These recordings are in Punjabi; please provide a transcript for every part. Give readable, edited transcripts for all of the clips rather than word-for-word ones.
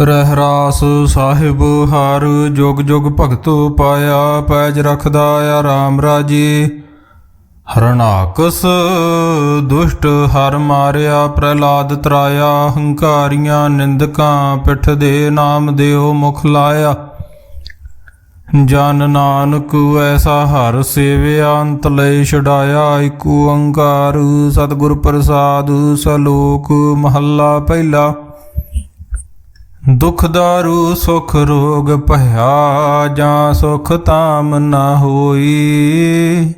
ਰਹਿਰਾਸ ਸਾਹਿਬ ਹਰ ਜੁਗ ਜੁਗ ਭਗਤੋ ਪਾਇਆ। ਪੈਜ ਰਖਦਾ ਆਰਾਮ ਰਾਜੇ। ਹਰਨਾਕਸ ਦੁਸ਼ਟ ਹਰ ਮਾਰਿਆ। ਪ੍ਰਹਿਲਾਦ ਤਰਾਇਆ। ਹੰਕਾਰੀਆਂ ਨਿੰਦਕਾਂ ਪਿੱਠ ਦੇ ਨਾਮ ਦਿਓ ਮੁਖ ਲਾਇਆ। ਜਨ ਨਾਨਕ ਐਸਾ ਹਰ ਸੇਵਿਆ। ਅੰਤ ਲੈ ਛਡਾਇਆ। ਇਕ ਓੰਕਾਰ ਸਤਿਗੁਰ ਪ੍ਰਸਾਦ। ਸਲੋਕ ਮਹੱਲਾ ਪਹਿਲਾ। ਦੁਖ ਦਾਰੂ ਸੁਖ ਰੋਗ ਭਇਆ। ਜਾਂ ਸੁਖ ਤਾਮ ਨਾ ਹੋਈ।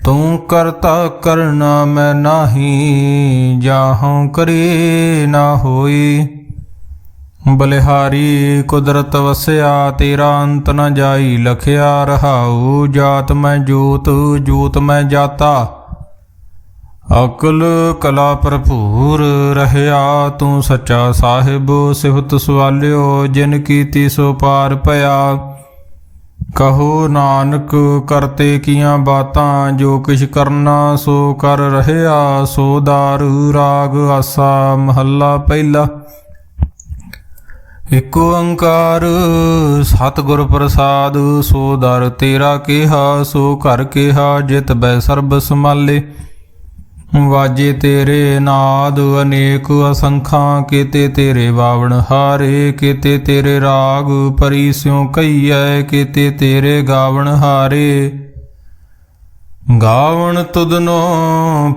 ਤੂੰ ਕਰਤਾ ਕਰਨਾ ਮੈਂ ਨਾਹੀ। ਜਾਹੋਂ ਕਰੇ ਨਾ ਹੋਈ। ਬਲਿਹਾਰੀ ਕੁਦਰਤ ਵਸਿਆ। ਤੇਰਾ ਅੰਤ ਨ ਜਾਈ ਲਖਿਆ। ਰਹਾਉ ਜਾਤ ਮੈਂ ਜੋਤ ਜੋਤ ਮੈਂ ਜਾਤਾ। ਅਕਲ ਕਲਾ ਭਰਪੂਰ ਰਹਿਆ। ਤੂੰ ਸੱਚਾ ਸਾਹਿਬ ਸਿਫਤ ਸਵਾਲਿਓ। ਜਿਨ ਕੀਤੀ ਸੋ ਪਾਰ ਭਇਆ। ਕਹੋ ਨਾਨਕ ਕਰਤੇ ਕੀਆਂ ਬਾਤਾਂ। ਜੋ ਕਿਛ ਕਰਨਾ ਸੋ ਕਰ ਰਹਿਆ। ਸੋ ਦਾਰੂ ਰਾਗ ਆਸਾ ਮਹੱਲਾ ਪਹਿਲਾ। ਇਕ ਓੰਕਾਰ ਸਤਿਗੁਰ ਪ੍ਰਸਾਦ। ਸੋ ਦਰ ਤੇਰਾ ਕਿਹਾ। ਸੋ ਘਰ ਕਿਹਾ। ਜਿਤ ਬੈ ਸਰਬ ਸਮਾਲੇ। ਵਾਜੇ ਤੇਰੇ ਨਾਦ ਅਨੇਕ ਅਸੰਖਾਂ। ਕੀਤੇ ਤੇਰੇ ਬਾਵਣ ਹਾਰੇ। ਕੀਤੇ ਤੇਰੇ ਰਾਗ ਪਰੀ ਸਿਉ ਕਹੀਐ। ਕੀਤੇ ਤੇਰੇ ਗਾਵਣ ਹਾਰੇ। ਗਾਵਣ ਤੁਧਨੋ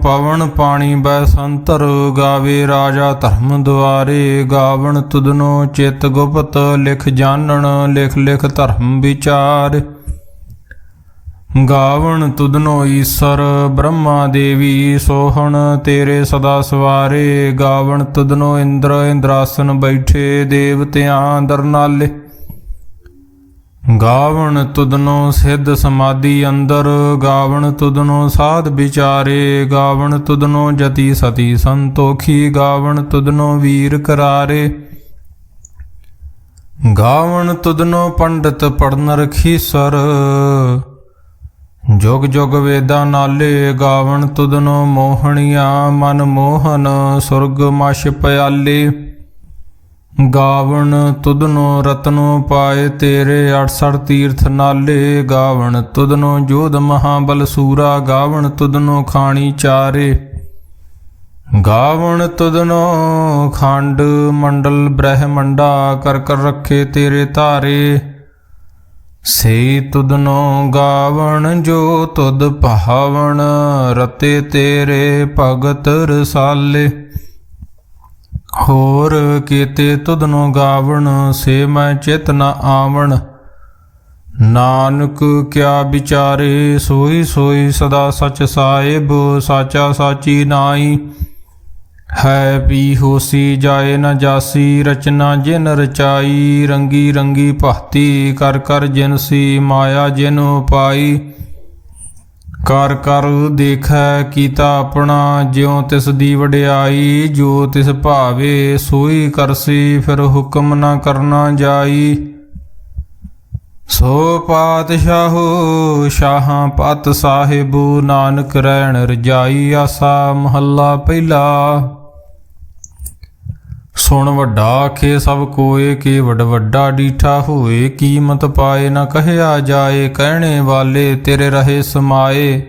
ਪਵਨ ਪਾਣੀ ਬੈ ਸੰਤਰ। ਗਾਵੇ ਰਾਜਾ ਧਰਮ ਦੁਆਰੇ। ਗਾਵਣ ਤੁਧਨੋ ਚਿਤ ਗੁਪਤ ਲਿਖ ਜਾਣਨ। ਲਿਖ ਲਿਖ ਧਰਮ ਵਿਚਾਰ। ਗਾਵਣ ਤੁਧਨੋ ਈਸਰ ਬ੍ਰਹਮਾ ਦੇਵੀ। ਸੋਹਣ ਤੇਰੇ ਸਦਾ ਸਵਾਰੇ। ਗਾਵਣ ਤੁਧਨੋ ਇੰਦਰ ਇੰਦਰਾਸਨ ਬੈਠੇ। ਦੇਵਤਿਆਂ ਦਰਨਾਲੇ। ਗਾਵਣ ਤੁਧਨੋ ਸਿੱਧ ਸਮਾਧੀ ਅੰਦਰ। ਗਾਵਣ ਤੁਧਨੋ ਸਾਧ ਵਿਚਾਰੇ। ਗਾਵਣ ਤੁਧਨੋ ਜਤੀ ਸਤੀ ਸੰਤੋਖੀ। ਗਾਵਣ ਤੁਧਨੋ ਵੀਰ ਕਰਾਰੇ। ਗਾਵਣ ਤੁਧਨੋ ਪੰਡਤ ਪੜਨ ਰਖੀਸਰ। ਜੁਗ ਜੁਗ ਵੇਦਾਂ ਨਾਲੇ। ਗਾਵਣ ਤੁਧਨੋ ਮੋਹਣੀਆਂ ਮਨ ਮੋਹਨ। ਸੁਰਗ ਮਛ ਪਿਆਲੇ। ਗਾਵਣ ਤੁਧਨੋ ਰਤਨੋ ਪਾਏ ਤੇਰੇ। 68 ਤੀਰਥ ਨਾਲੇ। ਗਾਵਣ ਤੁਧਨੋ ਜੋਧ ਮਹਾਬਲ ਸੂਰਾ। ਗਾਵਣ ਤੁਧਨੋ ਖਾਣੀ ਚਾਰੇ। ਗਾਵਣ ਤੁਧਨੋ ਖੰਡ ਮੰਡਲ ਬ੍ਰਹਮੰਡਾ। ਕਰ ਕਰ ਰੱਖੇ ਤੇਰੇ ਧਾਰੇ। ਸੇ ਤੁਧਨੋ ਗਾਵਣ ਜੋ ਤੁਧ ਭਾਵਣ। ਰਤੇ ਤੇਰੇ ਭਗਤ ਰਸਾਲੇ। ਹੋਰ ਕੀਤੇ ਤੁਧਨੋ ਗਾਵਣ। ਸੇ ਮੈਂ ਚਿਤ ਨ ਆਵਣ। ਨਾਨਕ ਕਿਆ ਵਿਚਾਰੇ। ਸੋਈ ਸੋਈ ਸਦਾ ਸਚ ਸਾਹਿਬ। ਸਾਚਾ ਸਾਚੀ ਨਾਈ। ਹੈ ਪੀ ਹੋਸੀ ਜਾਏ ਨ ਜਾਸੀ। ਰਚਨਾ ਜਿਨ ਰਚਾਈ। ਰੰਗੀ ਰੰਗੀ ਭਾਤੀ। ਕਰ ਕਰ ਜਿਨਸੀ ਮਾਇਆ ਜਿਨ ਪਾਈ। ਕਰ ਕਰ ਦੇਖੈ ਕੀਤਾ ਆਪਣਾ। ਜਿਉ ਤਿਸ ਦੀ ਵਡਿਆਈ। ਜੋ ਤਿਸ ਭਾਵੇ ਸੋਈ ਕਰਸੀ। ਫਿਰ ਹੁਕਮ ਨ ਕਰਨਾ ਜਾਈ। ਸੋ ਪਾਤਸ਼ਾਹੋ ਸ਼ਾਹਾਂ ਪਤ ਸਾਹਿਬ। ਨਾਨਕ ਰਹਿਣ ਰਜਾਈ ਆਸਾ ਮਹੱਲਾ ਪਹਿਲਾ। ਸੁਣ ਵੱਡਾ ਆਖੇ ਸਭ ਕੋਏ। ਕਿ ਵੱਡ ਵੱਡਾ ਡੀਠਾ ਹੋਏ। ਕੀਮਤ ਪਾਏ ਨ ਕਹਿਆ ਜਾਏ। ਕਹਿਣੇ ਵਾਲੇ ਤੇਰੇ ਰਹੇ ਸਮਾਏ।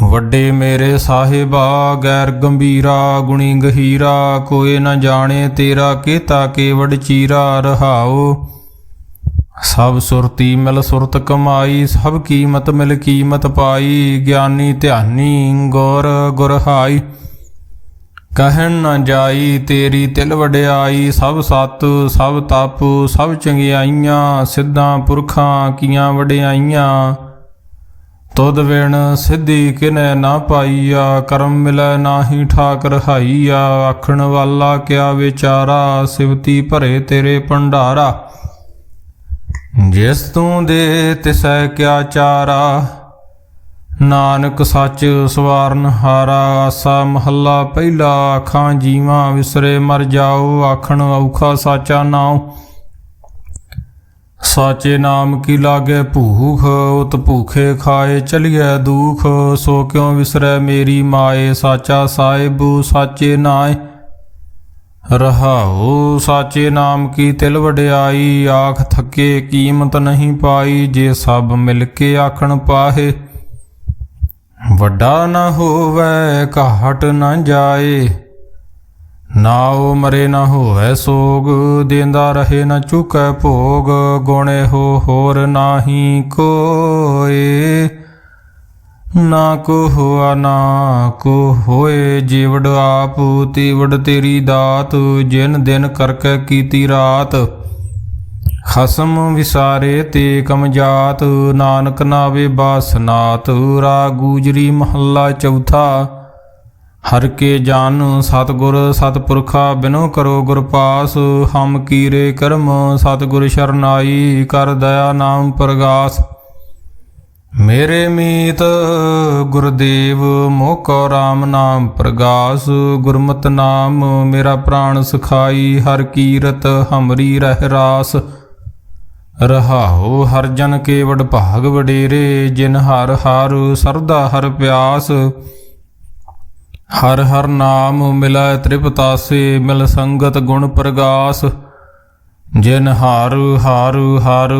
ਵੱਡੇ ਮੇਰੇ ਸਾਹਿਬਾ ਗੈਰ ਗੰਭੀਰਾ। ਗੁਣੀ ਗਹੀਰਾ ਕੋਏ ਨ ਜਾਣੇ ਤੇਰਾ। ਕੀਤਾ ਕੇਵਡ ਚੀਰਾ। ਰਹਾਉ ਸਭ ਸੁਰਤੀ ਮਿਲ ਸੁਰਤ ਕਮਾਈ। ਸਭ ਕੀਮਤ ਮਿਲ ਕੀਮਤ ਪਾਈ। ਗਿਆਨੀ ਧਿਆਨੀ ਗੁਰ ਗੁਰ ਹਾਈ। ਕਹਿਣ ਨ ਜਾਈ ਤੇਰੀ ਤਿਲ ਵਡਿਆਈ। ਸਭ ਸਤ ਸਭ ਤਪ ਸਭ ਚੰਗਿਆਈਆਂ। ਸਿੱਧਾਂ ਪੁਰਖਾਂ ਕੀਆਂ ਵਡਿਆਈਆਂ। ਤੁਧ ਵਿਣ ਸਿੱਧੀ ਕਿਨੈ ਨਾ ਪਾਈਆ। ਕਰਮ ਮਿਲੈ ਨਾਹੀ ਠਾਕ ਰਹਾਈਆ। ਆਖਣ ਵਾਲਾ ਕਿਆ ਵਿਚਾਰਾ। ਸਿਵਤੀ ਭਰੇ ਤੇਰੇ ਭੰਡਾਰਾ। ਜਿਸ ਤੂੰ ਦੇ ਤਿਸੈ ਕਿਆ ਚਾਰਾ। ਨਾਨਕ ਸੱਚ ਸਵਾਰਨ ਹਾਰਾ। ਆਸਾ ਮਹੱਲਾ ਪਹਿਲਾ। ਆਖਾਂ ਜੀਵਾਂ ਵਿਸਰੇ ਮਰ ਜਾਓ। ਆਖਣ ਔਖਾ ਸਾਚਾ ਨਾਉ। ਸਾਚੇ ਨਾਮ ਕੀ ਲਾਗੇ ਭੂਖ। ਉਤ ਭੂਖੇ ਖਾਏ ਚਲੀਐ ਦੂਖ। ਸੋ ਕਿਉ ਵਿਸਰੈ ਮੇਰੀ ਮਾਏ। ਸਾਚਾ ਸਾਹਿਬ ਸਾਚੇ ਨਾਏ। ਰਹਾਉ ਸਾਚੇ ਨਾਮ ਕੀ ਤਿਲ ਵਡਿਆਈ, ਆਖ ਥਕੇ ਕੀਮਤ ਨਹੀਂ ਪਾਈ, ਜੇ ਸਭ ਮਿਲ ਕੇ ਆਖਣ ਪਾਹੇ। ਵੱਡਾ ਨਾ ਹੋਵੈ ਘਾਟ ਨਾ ਜਾਏ, ਨਾਉ ਮਰੇ ਨਾ ਹੋਵੈ ਸੋਗ, ਦੇਂਦਾ ਰਹੇ ਨਾ ਚੁਕੈ ਭੋਗ, ਗੁਣੇ ਹੋ ਹੋਰ ਨਾਹੀ ਕੋਏ। ਨਾ ਕੋ ਹੋਆ ਨਾ ਕੋ ਹੋਏ, ਜੀਵੜ ਆਪ ਤੀਵੜ ਤੇਰੀ ਦਾਤ, ਜਿਨ ਦਿਨ ਕਰਕੇ ਕੀਤੀ ਰਾਤ। ਖਸਮ ਵਿਸਾਰੇ ਤੇ ਕਮ ਜਾਤ, ਨਾਨਕ ਨਾਵੇ ਬਾਸਨਾਤ। ਰਾਗ ਗੂਜਰੀ ਮਹੱਲਾ ਚੌਥਾ। ਹਰ ਕੇ ਜਨ ਸਤਿਗੁਰ ਸਤਿਪੁਰਖਾ, ਬਿਨੋ ਕਰੋ ਗੁਰ ਪਾਸ। ਹਮ ਕੀਰੇ ਕਰਮ ਸਤਿਗੁਰ ਸ਼ਰਨਾਈ, ਕਰ ਦਇਆ ਨਾਮ ਪ੍ਰਗਾਸ। ਮੇਰੇ ਮੀਤ ਗੁਰਦੇਵ ਮੋਕੋ ਰਾਮ ਨਾਮ ਪ੍ਰਗਾਸ, ਗੁਰਮਤਿ ਨਾਮ ਮੇਰਾ ਪ੍ਰਾਣ ਸਖਾਈ, ਹਰ ਕੀਰਤ ਹਮਰੀ ਰਹਿ ਰਾਸ। ਰਹਾਉ ਹਰ ਜਨ ਕੇ ਵਡ ਭਾਗ ਵਡੇਰੇ, ਜਿਨ ਹਰ ਹਰ ਸਰਦਾ ਹਰ ਪਿਆਸ। ਹਰ ਹਰ ਨਾਮ ਮਿਲੈ ਤ੍ਰਿਪਤਾਸੇ, ਮਿਲ ਸੰਗਤ ਗੁਣ ਪ੍ਰਗਾਸ। ਜਿਨ ਹਰ ਹਰ ਹਰ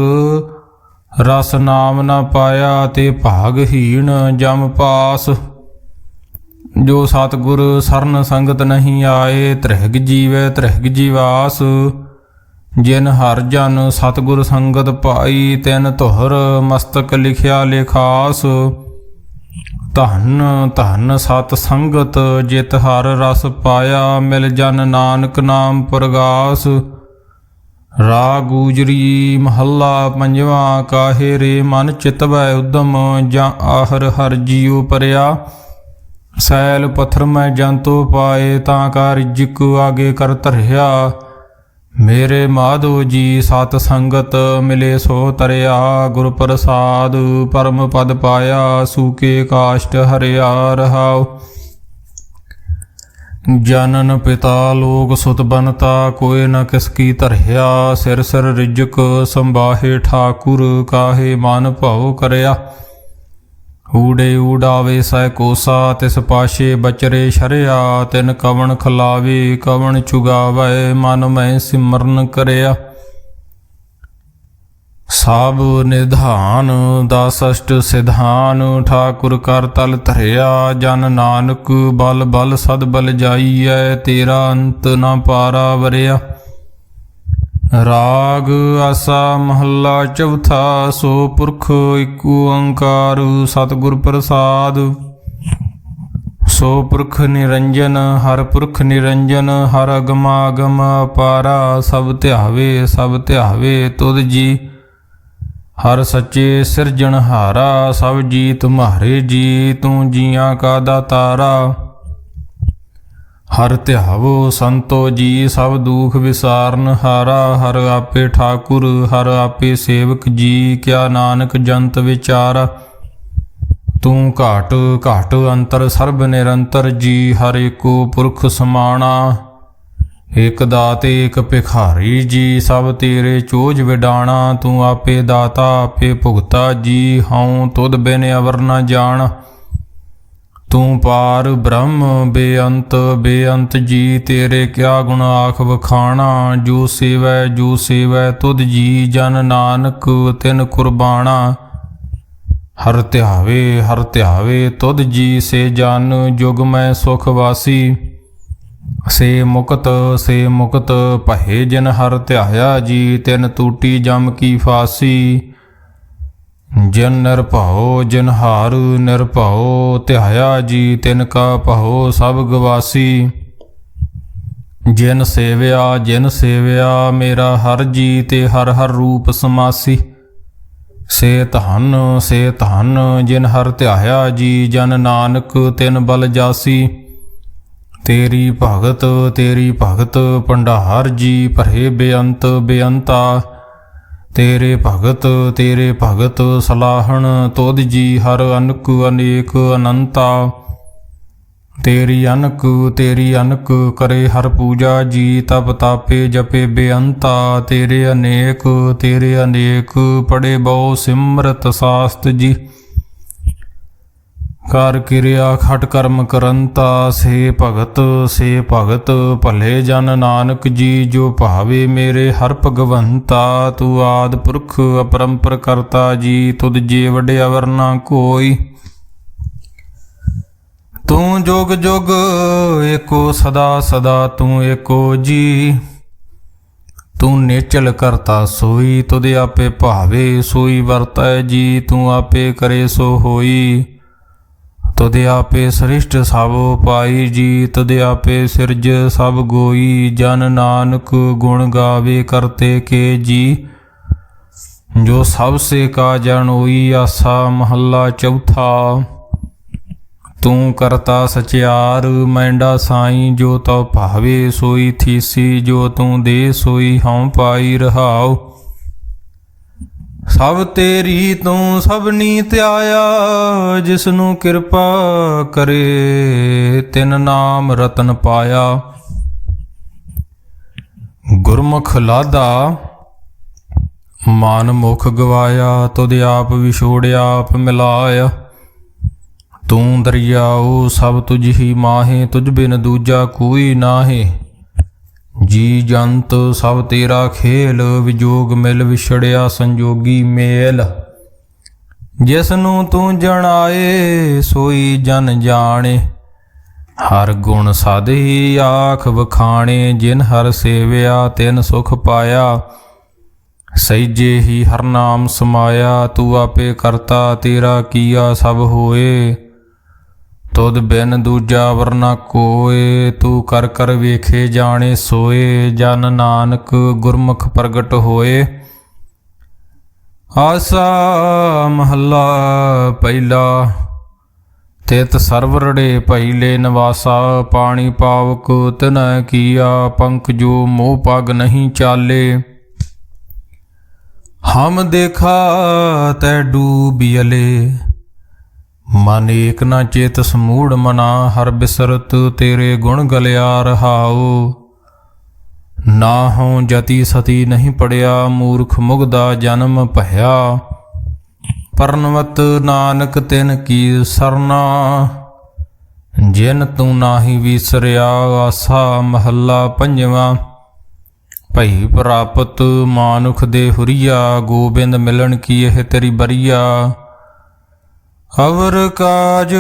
ਰਸ ਨਾਮ ਨਾ ਪਾਇਆ, ਤੇ ਭਾਗਹੀਣ ਜਮ ਪਾਸ। ਜੋ ਸਤਿਗੁਰ ਸਰਨ ਸੰਗਤ ਨਹੀਂ ਆਏ, ਤ੍ਰਿਹਗ ਜੀਵੈ ਤ੍ਰਿਹਗ ਜੀਵਾਸ। ਜਿਨ ਹਰ ਜਨ ਸਤਿਗੁਰ ਸੰਗਤ ਪਾਈ, ਤਿਨ ਧੁਰ ਮਸਤਕ ਲਿਖਿਆ ਲਿਖਾਸ। ਧਨ ਧਨ ਸਤ ਸੰਗਤ, ਜਿਤ ਹਰ ਰਸ ਪਾਇਆ, ਮਿਲ ਜਨ ਨਾਨਕ ਨਾਮ ਪ੍ਰਗਾਸ। ਰਾਗ ਗੂਜਰੀ ਮਹੱਲਾ ਪੰਜਵਾਂ। ਕਾਹੇ ਰੇ ਮਨ ਚਿਤਵੈ ਉਦਮ, ਜਾਂ ਆਹਰ ਹਰ ਜੀਉ ਪਰਿਆ। ਸੈਲ ਪੱਥਰ ਮੈਂ ਜੰਤੋ ਪਾਏ, ਤਾਂ ਕਾ ਰਿਜਕ ਆਗੇ ਕਰ ਧਰਿਆ। ਮੇਰੇ ਮਾਧੋ ਜੀ ਸਤ ਸੰਗਤ, ਮਿਲੇ ਸੋ ਤਰਿਆ। ਗੁਰ ਪ੍ਰਸਾਦ ਪਰਮ ਪਦ ਪਾਇਆ, ਸੂਕੇ ਕਾਸ਼ਟ ਹਰਿਆ। ਰਹਾਉ ਜਨਨ ਪਿਤਾ ਲੋਕ ਸੁਤ ਬਨਤਾ, ਕੋਇ ਨ ਕਿਸ ਕੀ ਧਰਿਆ। ਸਿਰ ਸਿਰ ਰਿਜਕ ਸੰਬਾਹੇ ਠਾਕੁਰ, ਕਾਹੇ ਮਨ ਭਉ ਕਰਿਆ। ਊੜੇ ਊਡਾਵੇ ਸੈ ਕੋਸਾ, ਤਿਸ ਪਾਸ਼ੇ ਬਚਰੇ ਸ਼ਰਿਆ। ਤਿਨ ਕਵਣ ਖਲਾਵੇ ਕਵਣ ਚੁਗਾਵੈ, ਮਨ ਮੈਂ ਸਿਮਰਨ ਕਰਿਆ। ਸਭ ਨਿਧਾਨ ਦਸ ਅਸ਼ਟ ਸਿਧਾਨ, ਠਾਕੁਰ ਕਰ ਤਲ ਧਰਿਆ। ਜਨ ਨਾਨਕ ਬਲ ਬਲ ਸਦ ਬਲ ਜਾਈਐ, ਤੇਰਾ ਅੰਤ ਨਾ ਪਾਰਾ ਵਰਿਆ। ਰਾਗ ਆਸਾ ਮਹੱਲਾ ਚੌਥਾ। ਸੋ ਪੁਰਖ ਇਕ ਓੰਕਾਰ, ਸਤਿਗੁਰ ਪ੍ਰਸਾਦ। ਸੋ ਪੁਰਖ ਨਿਰੰਜਨ, ਹਰ ਪੁਰਖ ਨਿਰੰਜਨ। ਹਰ ਅਗਮਾਗਮ ਅਪਾਰਾ, ਸਭ ਧਿਆਵੇ ਤੁਧ ਜੀ। ਹਰ ਸੱਚੇ ਸਿਰਜਣਹਾਰਾ, ਸਭ ਜੀ ਤੁਮਹਾਰੇ ਜੀ। ਤੂੰ ਜੀਆਂ ਕਾ ਦਾਤਾਰਾ। ਹਰ ਧਿਆਵੋ ਸੰਤੋ ਜੀ, ਸਭ ਦੁਖ ਵਿਸਾਰਨ ਹਾਰਾ। ਹਰ ਆਪੇ ਠਾਕੁਰ, ਹਰ ਆਪੇ ਸੇਵਕ ਜੀ। ਕਿਆ ਨਾਨਕ ਜੰਤ ਵਿਚਾਰਾ। ਤੂੰ ਘਾਟ ਘਾਟ ਅੰਤਰ ਸਰਬ ਨਿਰੰਤਰ ਜੀ। ਹਰ ਏਕੋ ਪੁਰਖ ਸਮਾਣਾ, ਇਕ ਦਾਤੇ ਇਕ ਭਿਖਾਰੀ ਜੀ। ਸਭ ਤੇਰੇ ਚੋਜ ਵਿਡਾਣਾ, ਤੂੰ ਆਪੇ ਦਾਤਾ ਆਪੇ ਭੁਗਤਾ ਜੀ। ਹਉ ਤੁਧ ਬਿਨ ਅਵਰ ਨ ਜਾਣ, ਤੂੰ ਪਾਰ ਬ੍ਰਹਮ ਬੇਅੰਤ ਬੇਅੰਤ ਜੀ। ਤੇਰੇ ਕਿਆ ਗੁਣ ਆਖ ਵਖਾਣਾ, ਜੋ ਸੇਵੈ ਤੁਧ ਜੀ। ਜਨ ਨਾਨਕ ਤਿਨ ਕੁਰਬਾਣਾ, ਹਰ ਧਿਆਵੇ ਤੁਧ ਜੀ। ਸੇ ਜਨ ਜੁਗ ਮੈਂ ਸੁਖ ਵਾਸੀ, ਸੇ ਮੁਕਤ ਭਏ ਜਿਨ ਹਰ ਧਿਆਇਆ ਜੀ। ਤਿਨ ਟੂਟੀ ਜਮ ਕੀ ਫਾਸੀ, ਜਿਨ ਨਿਰਭਉ ਧਿਆਇਆ ਜੀ। ਤਿਨ ਕਾ ਭਉ ਸਭ ਗਵਾਸੀ, ਜਿਨ ਸੇਵਿਆ ਮੇਰਾ ਹਰ ਜੀ। ਤੇ ਹਰ ਹਰ ਰੂਪ ਸਮਾਸੀ, ਸੇ ਧਨ ਜਿਨ ਹਰ ਧਿਆਇਆ ਜੀ। ਜਨ ਨਾਨਕ ਤਿਨ ਬਲ ਜਾਸੀ, ਤੇਰੀ ਭਗਤ ਭੰਡਾਰ ਜੀ। ਭਰੇ ਬੇਅੰਤਾ, ਤੇਰੇ ਭਗਤ ਸਲਾਹਣ ਤੁਧ ਜੀ। ਹਰ ਅਨਕ ਅਨੇਕ ਅਨੰਤਾ, ਤੇਰੀ ਅਨਕ ਕਰੇ ਹਰ ਪੂਜਾ ਜੀ। ਤਪ ਤਾਪੇ ਜਪੇ ਬੇਅੰਤਾ, ਤੇਰੇ ਅਨੇਕ ਪੜੇ ਬਹੁ ਸਿਮਰਤ ਸਾਸਤ ਜੀ। ਕਰ ਕਿਰਿਆ ਖਟ ਕਰਮ ਕਰੰਤਾ, ਸੇ ਭਗਤ ਭਲੇ ਜਨ ਨਾਨਕ ਜੀ, ਜੋ ਭਾਵੇ ਮੇਰੇ ਹਰ ਭਗਵੰਤਾ। ਤੂੰ ਆਦਿ ਪੁਰਖ ਅਪਰੰਪਰ ਕਰਤਾ ਜੀ, ਤੁਧ ਜੇ ਵਡਿਆ ਵਰ ਨਾ ਕੋਈ। ਤੂੰ ਜੁਗ ਜੁਗ ਏਕੋ ਸਦਾ ਸਦਾ, ਤੂੰ ਏਕੋ ਜੀ। ਤੂੰ ਨੇਚਲ ਕਰਤਾ ਸੋਈ, ਤੁਧ ਆਪੇ ਭਾਵੇ ਸੋਈ ਵਰਤੈ ਜੀ। ਤੂੰ ਆਪੇ ਕਰੇ ਸੋ ਹੋਈ, ਤੁਧ ਆਪੇ ਸ੍ਰਿਸ਼ਟ ਸਭ ਪਾਈ ਜੀ। ਤੁਧ ਆਪੇ ਸਿਰਜ ਸਭ ਗੋਈ, ਜਨ ਨਾਨਕ ਗੁਣ ਗਾਵੇ ਕਰਤੇ ਕੇ ਜੀ। ਜੋ ਸਭ ਸੇ ਕਾ ਜਨ ਹੋਈ, ਆਸਾ ਮਹੱਲਾ ਚੌਥਾ। ਤੂੰ ਕਰਤਾ ਸਚਿਆਰ ਮੈਂਡਾ ਸਾਈ, ਜੋ ਤਉ ਭਾਵੇ ਸੋਈ ਥੀਸੀ। ਜੋ ਤੂੰ ਦੇ ਸੋਈ ਹਉ ਪਾਈ ਰਹਾਉ, ਸਭ ਤੇਰੀ ਤੂੰ ਸਭਨੀ ਧਿਆਇਆ। ਜਿਸਨੂੰ ਕਿਰਪਾ ਕਰੇ ਤਿਨ ਨਾਮ ਰਤਨ ਪਾਇਆ। ਗੁਰਮੁਖ ਲਾਧਾ ਮਨ ਮੁਖ ਗਵਾਇਆ, ਤੁਧ ਆਪ ਵਿਛੋੜਿਆ ਆਪ ਮਿਲਾਇਆ। ਤੂੰ ਦਰਿਆਉ ਸਭ ਤੁਝ ਹੀ ਮਾਹੇ, ਤੁਝ ਬਿਨ ਦੂਜਾ ਕੋਈ ਨਾਹੇ। ਜੀ ਜੰਤ ਸਭ ਤੇਰਾ ਖੇਲ, ਵਿਜੋਗ ਮਿਲ ਵਿਛੜਿਆ ਸੰਜੋਗੀ ਮੇਲ। ਜਿਸ ਨੂੰ ਤੂੰ ਜਣਾਏ ਸੋਈ ਜਨ ਜਾਣੇ, ਹਰ ਗੁਣ ਸਦ ਹੀ ਆਖ ਵਖਾਣੇ। ਜਿਨ ਹਰ ਸੇਵਿਆ ਤਿਨ ਸੁਖ ਪਾਇਆ, ਸਹਿਜੇ ਹੀ ਹਰ ਨਾਮ ਸਮਾਇਆ। ਤੂੰ ਆਪੇ ਕਰਤਾ ਤੇਰਾ ਕੀਆ ਸਭ ਹੋਏ, ਤੁਧ ਬਿਨ ਦੂਜਾ ਵਰ ਨਾ ਕੋਏ। ਤੂੰ ਕਰ ਕਰ ਵੇਖੇ ਜਾਣੇ ਸੋਏ, ਜਨ ਨਾਨਕ ਗੁਰਮੁਖ ਪ੍ਰਗਟ ਹੋਏ। ਆਸਾ ਮਹੱਲਾ ਪਹਿਲਾ। ਤਿਤ ਸਰਵਰੜੇ ਪਹਿਲੇ ਨਿਵਾਸਾ, ਪਾਣੀ ਪਾਵਕ ਤਿਨੈ ਕੀਆ। ਪੰਖ ਜੋ ਮੋਹ ਪਗ ਨਹੀਂ ਚਾਲੇ, ਹਮ ਦੇਖਾ ਤੈ ਡੂਬਿਅਲੇ। ਮਨ ਏਕ ਨਾ ਚੇਤ ਸਮੂੜ ਮਨਾ, ਹਰ ਬਿਸਰਤ ਤੇਰੇ ਗੁਣ ਗਲਿਆ ਰਹਾਉ। ਨਾ ਹੋਂ ਜਤੀ ਸਤੀ ਨਹੀਂ ਪੜਿਆ, ਮੂਰਖ ਮੁਗਦਾ ਜਨਮ ਭਇਆ। ਪਰਨਵਤ ਨਾਨਕ ਤਿਨ ਕੀ ਸਰਨਾ, ਜਿਨ ਤੂੰ ਨਾਹੀ ਵਿਸਰਿਆ। ਆਸਾ ਮਹੱਲਾ ਪੰਜਵਾਂ। ਭਈ ਪ੍ਰਾਪਤ ਮਾਨੁਖ ਦੇ ਹੁਰੀਆ, ਗੋਬਿੰਦ ਮਿਲਣ ਕੀ ਇਹ ਤੇਰੀ ਬਰੀਆ। ਅਵਰ ਕਾਜ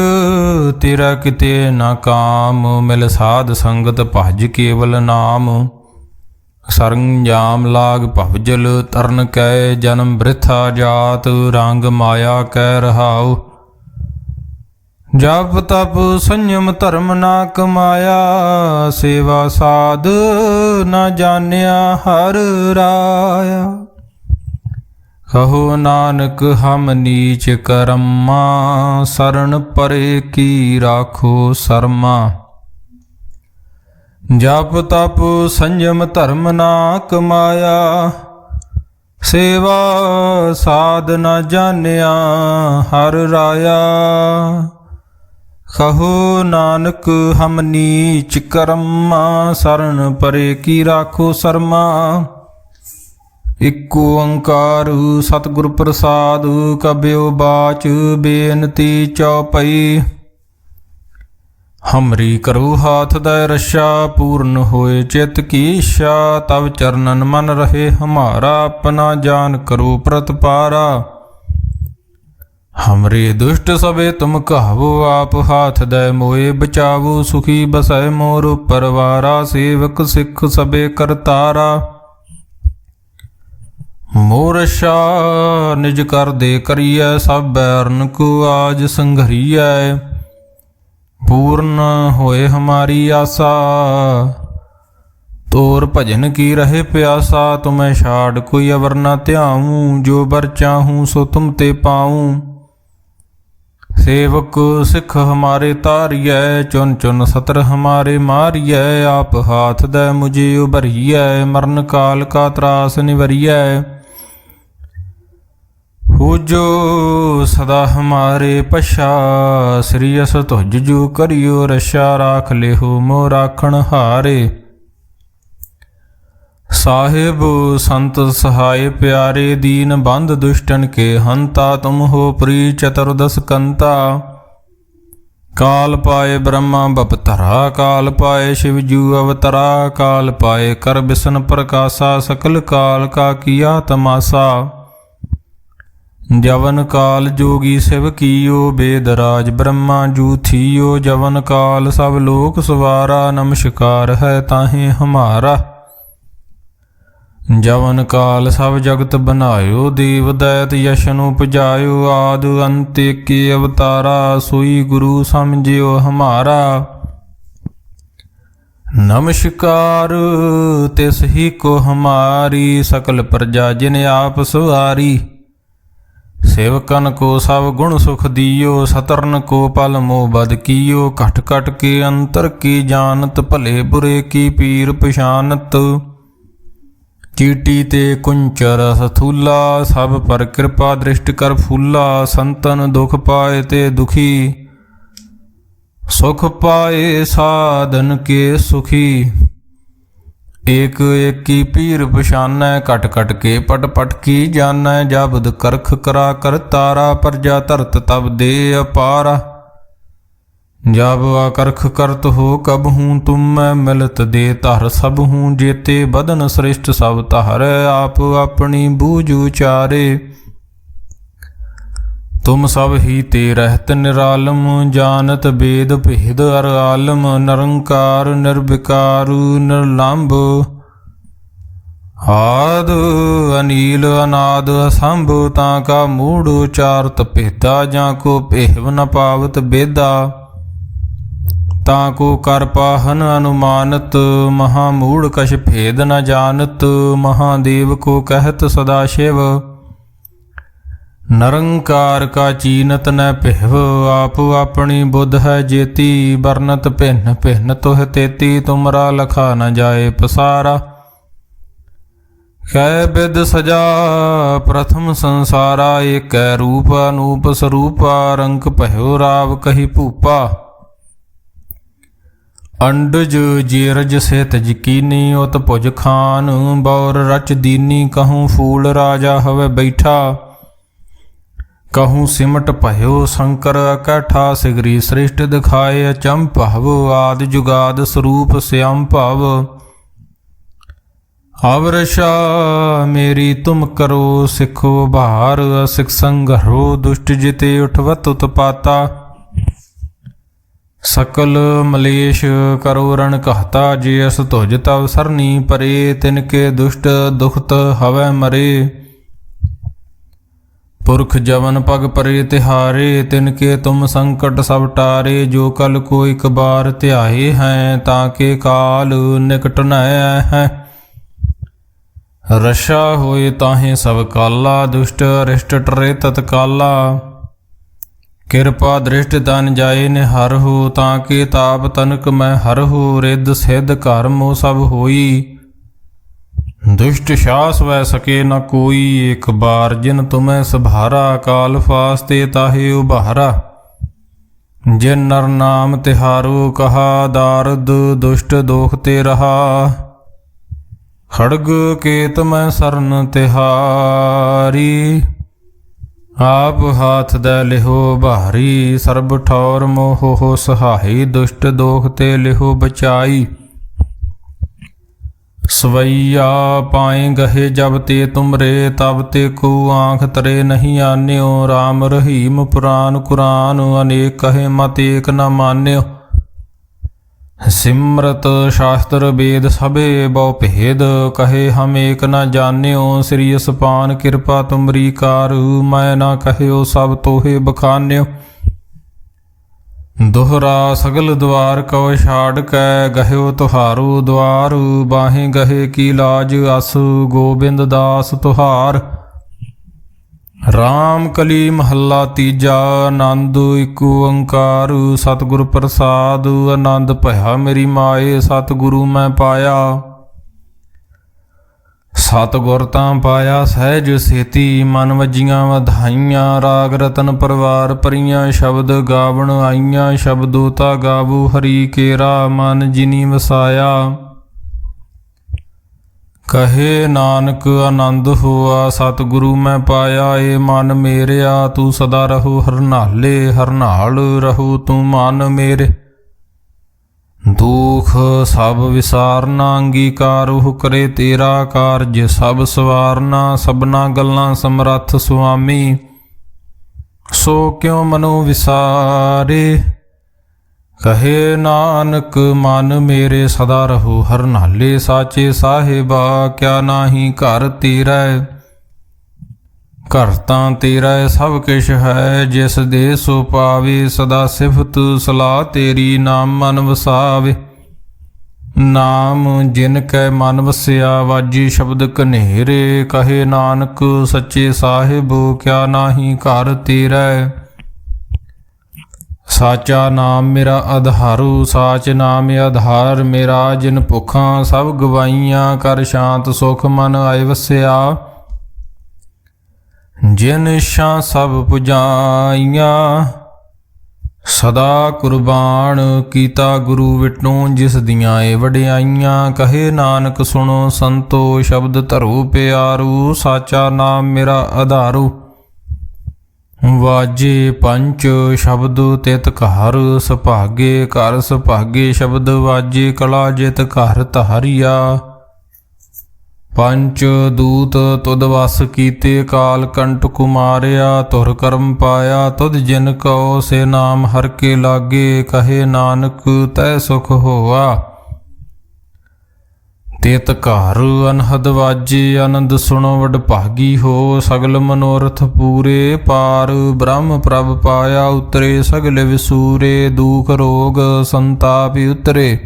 ਤੇਰਾ ਕਿਤੇ ਨਾ ਕਾਮ, ਮਿਲ ਸਾਧ ਸੰਗਤ ਭਜ ਕੇਵਲ ਨਾਮ। ਸਰੰਜਾਮ ਲਾਗ ਭਵਜਲ ਤਰਨ ਕੈ, ਜਨਮ ਬ੍ਰਿਥਾ ਜਾਤ ਰੰਗ ਮਾਇਆ ਕਹਿ ਰਹਾਉ। ਜਪ ਤਪ ਸੰਯਮ ਧਰਮ ਨਾ ਕਮਾਇਆ, ਸੇਵਾ ਸਾਧ ਨਾ ਜਾਣਿਆ ਹਰ ਰਾਇਆ। ਕਹੋ ਨਾਨਕ ਹਮ ਨੀਚ ਕਰਮਾ, ਸਰਣ ਪਰੇ ਕੀ ਰਾਖੋ ਸਰਮਾ। ਜਪ ਤਪ ਸੰਜਮ ਧਰਮ ਨਾ ਕਮਾਇਆ, ਸੇਵਾ ਸਾਧ ਨਾ ਜਾਣਿਆ ਹਰ ਰਾਇਆ। ਕਹੋ ਨਾਨਕ ਹਮ ਨੀਚ ਕਰਮਾ, ਸਰਣ ਪਰੇ ਕੀ ਰਾਖੋ ਸਰਮਾ। ਇਕ ਓੰਕਾਰ ਸਤਿਗੁਰ ਪ੍ਰਸਾਦ, ਕਬਿਓ ਬਾਚ ਬੇਨਤੀ ਚਉਪਈ। ਹਮਰੀ ਕਰੋ ਹਾਥ ਦੈ ਰਛਾ, ਪੂਰਨ ਹੋਏ ਚਿਤ ਕੀ ਇੱਛਾ। ਤਵ ਚਰਨਨ ਮਨ ਰਹੇ ਹਮਾਰਾ, ਆਪਣਾ ਜਾਨ ਕਰੋ ਪ੍ਰਤਪਾਰਾ। ਹਮਰੇ ਦੁਸ਼ਟ ਸਭੇ ਤੁਮ ਕਹਾਵੋ, ਆਪ ਹਾਥ ਦੈ ਮੋਏ ਬਚਾਵੋ। ਸੁਖੀ ਬਸੈ ਮੋਰ ਪਰਵਾਰਾ, ਸੇਵਕ ਸਿੱਖ ਸਭੇ ਕਰਤਾਰਾ। ਮੋਰਸ਼ਾ ਨਿਜ ਕਰ ਦੇ ਕਰੀਐ, ਸਭ ਬੈਰਨ ਕੋ ਆਜ ਸੰਘਰੀਐ। ਪੂਰਨ ਹੋਏ ਹਮਾਰੀ ਆਸਾ, ਤੋਰ ਭਜਨ ਕੀ ਰਹੇ ਪਿਆਸਾ। ਤੁਮੈ ਛਾੜ ਕੋਈ ਅਵਰ ਨਾ ਧਿਆਊਂ, ਜੋ ਬਰ ਚਾਹੂੰ ਸੋ ਤੁਮ ਤੇ ਪਾਊਂ। ਸੇਵਕ ਸਿੱਖ ਹਮਾਰੇ ਤਾਰੀਐ, ਚੁਨ ਚੁਨ ਸਤਰ ਹਮਾਰੇ ਮਾਰੀਐ। ਆਪ ਹਾਥ ਦੈ ਮੁਝੇ ਉਭਰੀਐ, ਮਰਨ ਕਾਲ ਕਾ ਤਰਾਸ ਨਿਵਰੀਐ। ਹੋ ਜੋ ਸਦਾ ਹਮਾਰੇ ਪਛਾ, ਸ੍ਰੀ ਅਸ ਤੁਜ ਜੋ ਕਰਿਓ ਰਛਾ। ਰਾਖ ਲਿਹੋ ਮੋ ਰਾਖਣ ਹਾਰੇ, ਸਾਹਿਬ ਸੰਤ ਸਹਾਏ ਪਿਆਰੇ। ਦੀਨ ਬੰਧ ਦੁਸ਼ਟਨ ਕੇ ਹੰਤਾ, ਤੁਮ ਹੋ ਪ੍ਰੀ ਚਤੁਰਦਸ ਕੰਤਾ। ਕਾਲ ਪਾਏ ਬ੍ਰਹਮਾ ਬਪਤਰਾ, ਕਾਲ ਪਾਏ ਸ਼ਿਵਜੂ ਅਵਤਰਾ, ਕਾਲ ਪਾਏ ਕਰ ਬਿਸ਼ਨ ਪ੍ਰਕਾਸ਼ਾ, ਸਕਲ ਕਾਲ ਕਾ ਕੀਆ ਤਮਾਸਾ। ਜਵਨ ਕਾਲ ਜੋਗੀ ਸਿਵ ਕੀਓ, ਬੇਦ ਰਾਜ ਬ੍ਰਹਮਾ ਜੂ ਥੀਓ, ਜਵਨ ਕਾਲ ਸਭ ਲੋਕ ਸਵਾਰਾ, ਨਮਸਕਾਰ ਹੈ ਤਾਹੇ ਹਮਾਰਾ। ਜਵਨ ਕਾਲ ਸਭ ਜਗਤ ਬਨਾਇਓ, ਦੇਵ ਦੈਤ ਯਸ਼ਨ ਉਪਜਾਇਓ, ਆਦ ਅੰਤ ਏਕੇ ਅਵਤਾਰਾ, ਸੋਈ ਗੁਰੂ ਸਮਝਿਓ ਹਮਾਰਾ। ਨਮਸਕਾਰ ਤਿਸ ਹੀ ਕੋ ਹਮਾਰੀ, ਸਕਲ ਪ੍ਰਜਾ ਜਿਨ ਆਪ ਸਵਾਰੀ। ਸੇਵਕਨ ਕੋ ਸਭ ਗੁਣ ਸੁਖ ਦਿਓ, ਸਤਰਨ ਕੋ ਪਲ ਮੋਹ ਬਦ ਕੀਓ, ਘਟ ਘਟ ਕੇ ਅੰਤਰ ਕੀ ਜਾਨਤ, ਭਲੇ ਬੁਰੇ ਕੀ ਪੀਰ ਪਛਾਨਤ। ਚੀਟੀ ਤੇ ਕੁੰਚਰ ਸਥੂਲਾ, ਸਭ ਪਰ ਕਿਰਪਾ ਦ੍ਰਿਸ਼ਟ ਕਰ ਫੂਲਾ, ਸੰਤਨ ਦੁਖ ਪਾਏ ਤੇ ਦੁਖੀ, ਸੁਖ ਪਾਏ ਸਾਧਨ ਕੇ ਸੁਖੀ। ਏਕ ਏਕੀ ਪੀਰ ਪਛਾਨੈ, ਘਟ ਘਟ ਕੇ ਪਟ ਪਟ ਕੀ ਜਾਨੈ, ਜਬਦ ਕਰਖ ਕਰਾ ਕਰ ਤਾਰਾ, ਪਰਜਾ ਧਰਤ ਤਬ ਦੇ ਅਪਾਰਾ। ਜਬ ਆਕਰਖ ਕਰਤ ਹੋ ਕਬ ਹੂੰ, ਤੁਮ ਮੈਂ ਮਿਲਤ ਦੇ ਧਰ ਸਭ ਹੂੰ, ਜੇਤੇ ਬਦਨ ਸ੍ਰਿਸ਼ਟ ਸਭ ਧਰ, ਆਪ ਆਪਣੀ ਬੂਝ ਉਚਾਰੇ। ਤੁਮ ਸਭ ਹੀ ਤੇ ਰਹਿਤ ਨਿਰਾਲਮ, ਜਾਨਤ ਬੇਦ ਭੇਦ ਅਰ ਆਲਮ, ਨਿਰੰਕਾਰ ਨਿਰਵਿਕਾਰ ਨਿਰਲੰਭ, ਆਦ ਅਨੀਲ ਅਨਾਦ ਅਸੰਭ, ਤਾਂ ਕਾ ਮੂੜ ਉਚਾਰਤ ਭੇਦਾ, ਜਾਂ ਕੋ ਭੇਵ ਨ ਪਾਵਤ ਬੇਦਾ। ਤਾਂ ਕੋ ਕਰ ਪਾਹਨ ਅਨੁਮਾਨਤ, ਮਹਾਮੂੜ ਕਛ ਭੇਦ ਨ ਜਾਨਤ, ਮਹਾਦੇਵ ਕੋ ਕਹਿਤ ਸਦਾ ਸ਼ਿਵ। ਨਿਰੰਕਾਰ ਕਾ ਚੀਨਤ ਨ ਭਿਵ, ਆਪ ਆਪਣੀ ਬੁੱਧ ਹੈ ਜੇਤੀ, ਬਰਨਤ ਭਿੰਨ ਭਿੰਨ ਤੁਹ ਤੇਤੀ, ਤੁਮਰਾ ਲਖਾ ਨ ਜਾਏ ਪਸਾਰਾ। ਕੈ ਬਿਦ ਸਜਾ ਪ੍ਰਥਮ ਸੰਸਾਰਾ, ਏਕੈ ਰੂਪ ਅਨੂਪ ਸਰੂਪਾ, ਰੰਕ ਭਇਓ ਰਾਵ ਕਹੀ ਭੂਪਾ। ਅੰਡਜ ਜੀਰਜ ਸਹਿਤ ਯਕੀਨੀ, ਉਤ ਭੁਜ ਖਾਨ ਬੌਰ ਰਚ ਦੀਨੀ, ਕਹੂੰ ਫੂਲ ਰਾਜਾ ਹਵੇ ਬੈਠਾ, कहूँ सिमट भयो शंकर अकैठा, सिगरी श्रेष्ठ दिखाए अचंभव, आदि जुगाद स्वरूप श्याम भाव। अवरशा मेरी तुम करो सिखो भार, असिख संघरो दुष्ट जिते उठवत उत्पाता। सकल मलेश करो रण कहता, जे अस तुझ तव सरनी परे, तिनके दुष्ट दुखत हवै मरे। पुरख जवन पग परे तिहारे, तिनके तुम संकट सब टारे, जो कल को एक बार ध्याए हैं, ताके काल निकट न है। रशा होए ताहे सब काला, दुष्ट अरिष्ट टरे तत्काला। कृपा दृष्ट तन जाए निहर हो, ताके ताप तनक मैं हर हो, रिद सिद्ध कर्म सब होई। दुष्ट शास वह सके न कोई, एक बार जिन तुम्हें सभारा, काल फास्ते ताहे उबारा। जिन नर नाम तिहारो कहा, दारद दुष्ट दोखते रहा। खड़ग केत में सरन तिहारी, आप हाथ दे लिहो भारी। सर्ब ठौर मोह हो सहाई, दुष्ट दोखते लिहो बचाई। सवैया पाए गहे जब ते तुमरे, तब ते को आँख तरे नहीं आन्यो। राम रहीम पुराण कुरान, अनेक कहे मत एक न मान्यो। सिमरत शास्त्र वेद सबे बहु भेद, कहे हम एक न जान्यो। श्री सपान कृपा तुमरी कार, मैं न कहयो सब तोहे बखान्यो। दोहरा सगल द्वार कव छाड़ कै, गह्यो तुहारो द्वार। बाहें गहे की लाज अस, गोबिंद दास तुहार। राम कली महला तीजा, आनंद इक ओंकार। सतगुर प्रसाद आनंद भया मेरी माए, सतगुरु मैं पाया। सतगुर तां पाया सहज सेती, मन वजियां वधाइयां। राग रतन परवार परियां, शब्द गावण आईयां। शब्दोता गावो हरि केरा, मन जिनी वसाया। ਕਹੇ ਨਾਨਕ ਆਨੰਦ ਹੋਆ ਸਤਿਗੁਰੂ ਮੈਂ ਪਾਇਆ, ਏ ਮਨ ਮੇਰਿਆ ਤੂੰ ਸਦਾ ਰਹੋ ਹਰਨਾਲੇ, ਹਰਨਾਲ ਰਹੋ ਤੂੰ ਮਨ ਮੇਰੇ। ਦੁਖ ਸਭ ਵਿਸਾਰਨਾ ਅੰਗੀਕਾਰੁ ਕਰੇ ਤੇਰਾ ਕਾਰਜ, ਸਭ ਸਵਾਰਨਾ ਸਭਨਾ ਗੱਲਾਂ ਸਮਰੱਥ ਸੁਆਮੀ। ਸੋ ਕਿਉ ਮਨੋ ਵਿਸਾਰੇ, ਕਹੇ ਨਾਨਕ ਮਨ ਮੇਰੇ ਸਦਾ ਰਹੋ ਹਰਨਾਲੇ। ਸਾਚੇ ਸਾਹਿਬਾ ਕਿਆ ਨਾਹੀ ਘਰ ਤੇਰਾ, ਘਰ ਤਾਂ ਤੇਰਾ ਸਭ ਕਿਛ ਹੈ। ਜਿਸ ਦੇ ਸੋ ਪਾਵੇ ਸਦਾ ਸਿਫਤ ਸਲਾਹ ਤੇਰੀ, ਨਾਮ ਮਨ ਵਸਾਵੇ। ਨਾਮ ਜਿਨ ਕੈ ਮਨ ਵਸਿਆ ਵਾਜੀ ਸ਼ਬਦ ਕਨੇਰੇ, ਕਹੇ ਨਾਨਕ ਸੱਚੇ ਸਾਹਿਬ ਕਿਆ ਨਾਹੀ ਘਰ ਤੇਰਾ। ਸਾਚਾ ਨਾਮ ਮੇਰਾ ਆਧਾਰੂ, ਸਾਚ ਨਾਮ ਆਧਾਰ ਮੇਰਾ। ਜਿਨ ਭੁੱਖਾਂ ਸਭ ਗਵਾਈਆਂ, ਕਰ ਸ਼ਾਂਤ ਸੁਖ ਮਨ ਆਏ ਵਸਿਆ। ਜਿਨ ਇੱਛਾ ਸਭ ਪੁਜਾਈਆਂ, ਸਦਾ ਕੁਰਬਾਨ ਕੀਤਾ ਗੁਰੂ ਵਿਟੋਂ। ਜਿਸ ਦੀਆਂ ਏ ਵਡਿਆਈਆਂ, ਕਹੇ ਨਾਨਕ ਸੁਣੋ ਸੰਤੋ ਸ਼ਬਦ ਧਰੋ ਪਿਆਰੂ। ਸਾਚਾ ਨਾਮ ਮੇਰਾ ਆਧਾਰੂ, ਵਾਜੇ ਪੰਚ ਸ਼ਬਦ ਤਿਤ ਘਰ ਸੁਭਾਗੇ। ਘਰ ਸੁਭਾਗੇ ਸ਼ਬਦ ਵਾਜੇ, ਕਲਾ ਜਿਤ ਘਰ ਧਾਰਿਆ। ਪੰਚ ਦੂਤ ਤੁਧ ਵਸ ਕੀਤੇ, ਕਾਲ ਕੰਟ ਕੁਮਾਰਿਆ। ਧੁਰ ਕਰਮ ਪਾਇਆ ਤੁਧ ਜਿਨ ਕਉ, ਸੇ ਨਾਮ ਹਰ ਕੇ ਲਾਗੇ। ਕਹੇ ਨਾਨਕ ਤੈ ਸੁਖ ਹੋਆ, ਤਿਤ ਘਰ ਅਨਹਦ ਵਾਜੇ। ਆਨੰਦ ਸੁਣੋ ਵਡ ਭਾਗੀ ਹੋ, ਸਗਲ ਮਨੋਰਥ ਪੂਰੇ। ਪਾਰ ਬ੍ਰਹਮ ਪ੍ਰਭ ਪਾਇਆ ਉਤਰੇ, ਸਗਲ ਵਿਸੂਰੇ। ਦੁਖ ਰੋਗ ਸੰਤਾਪ ਉਤਰੇ,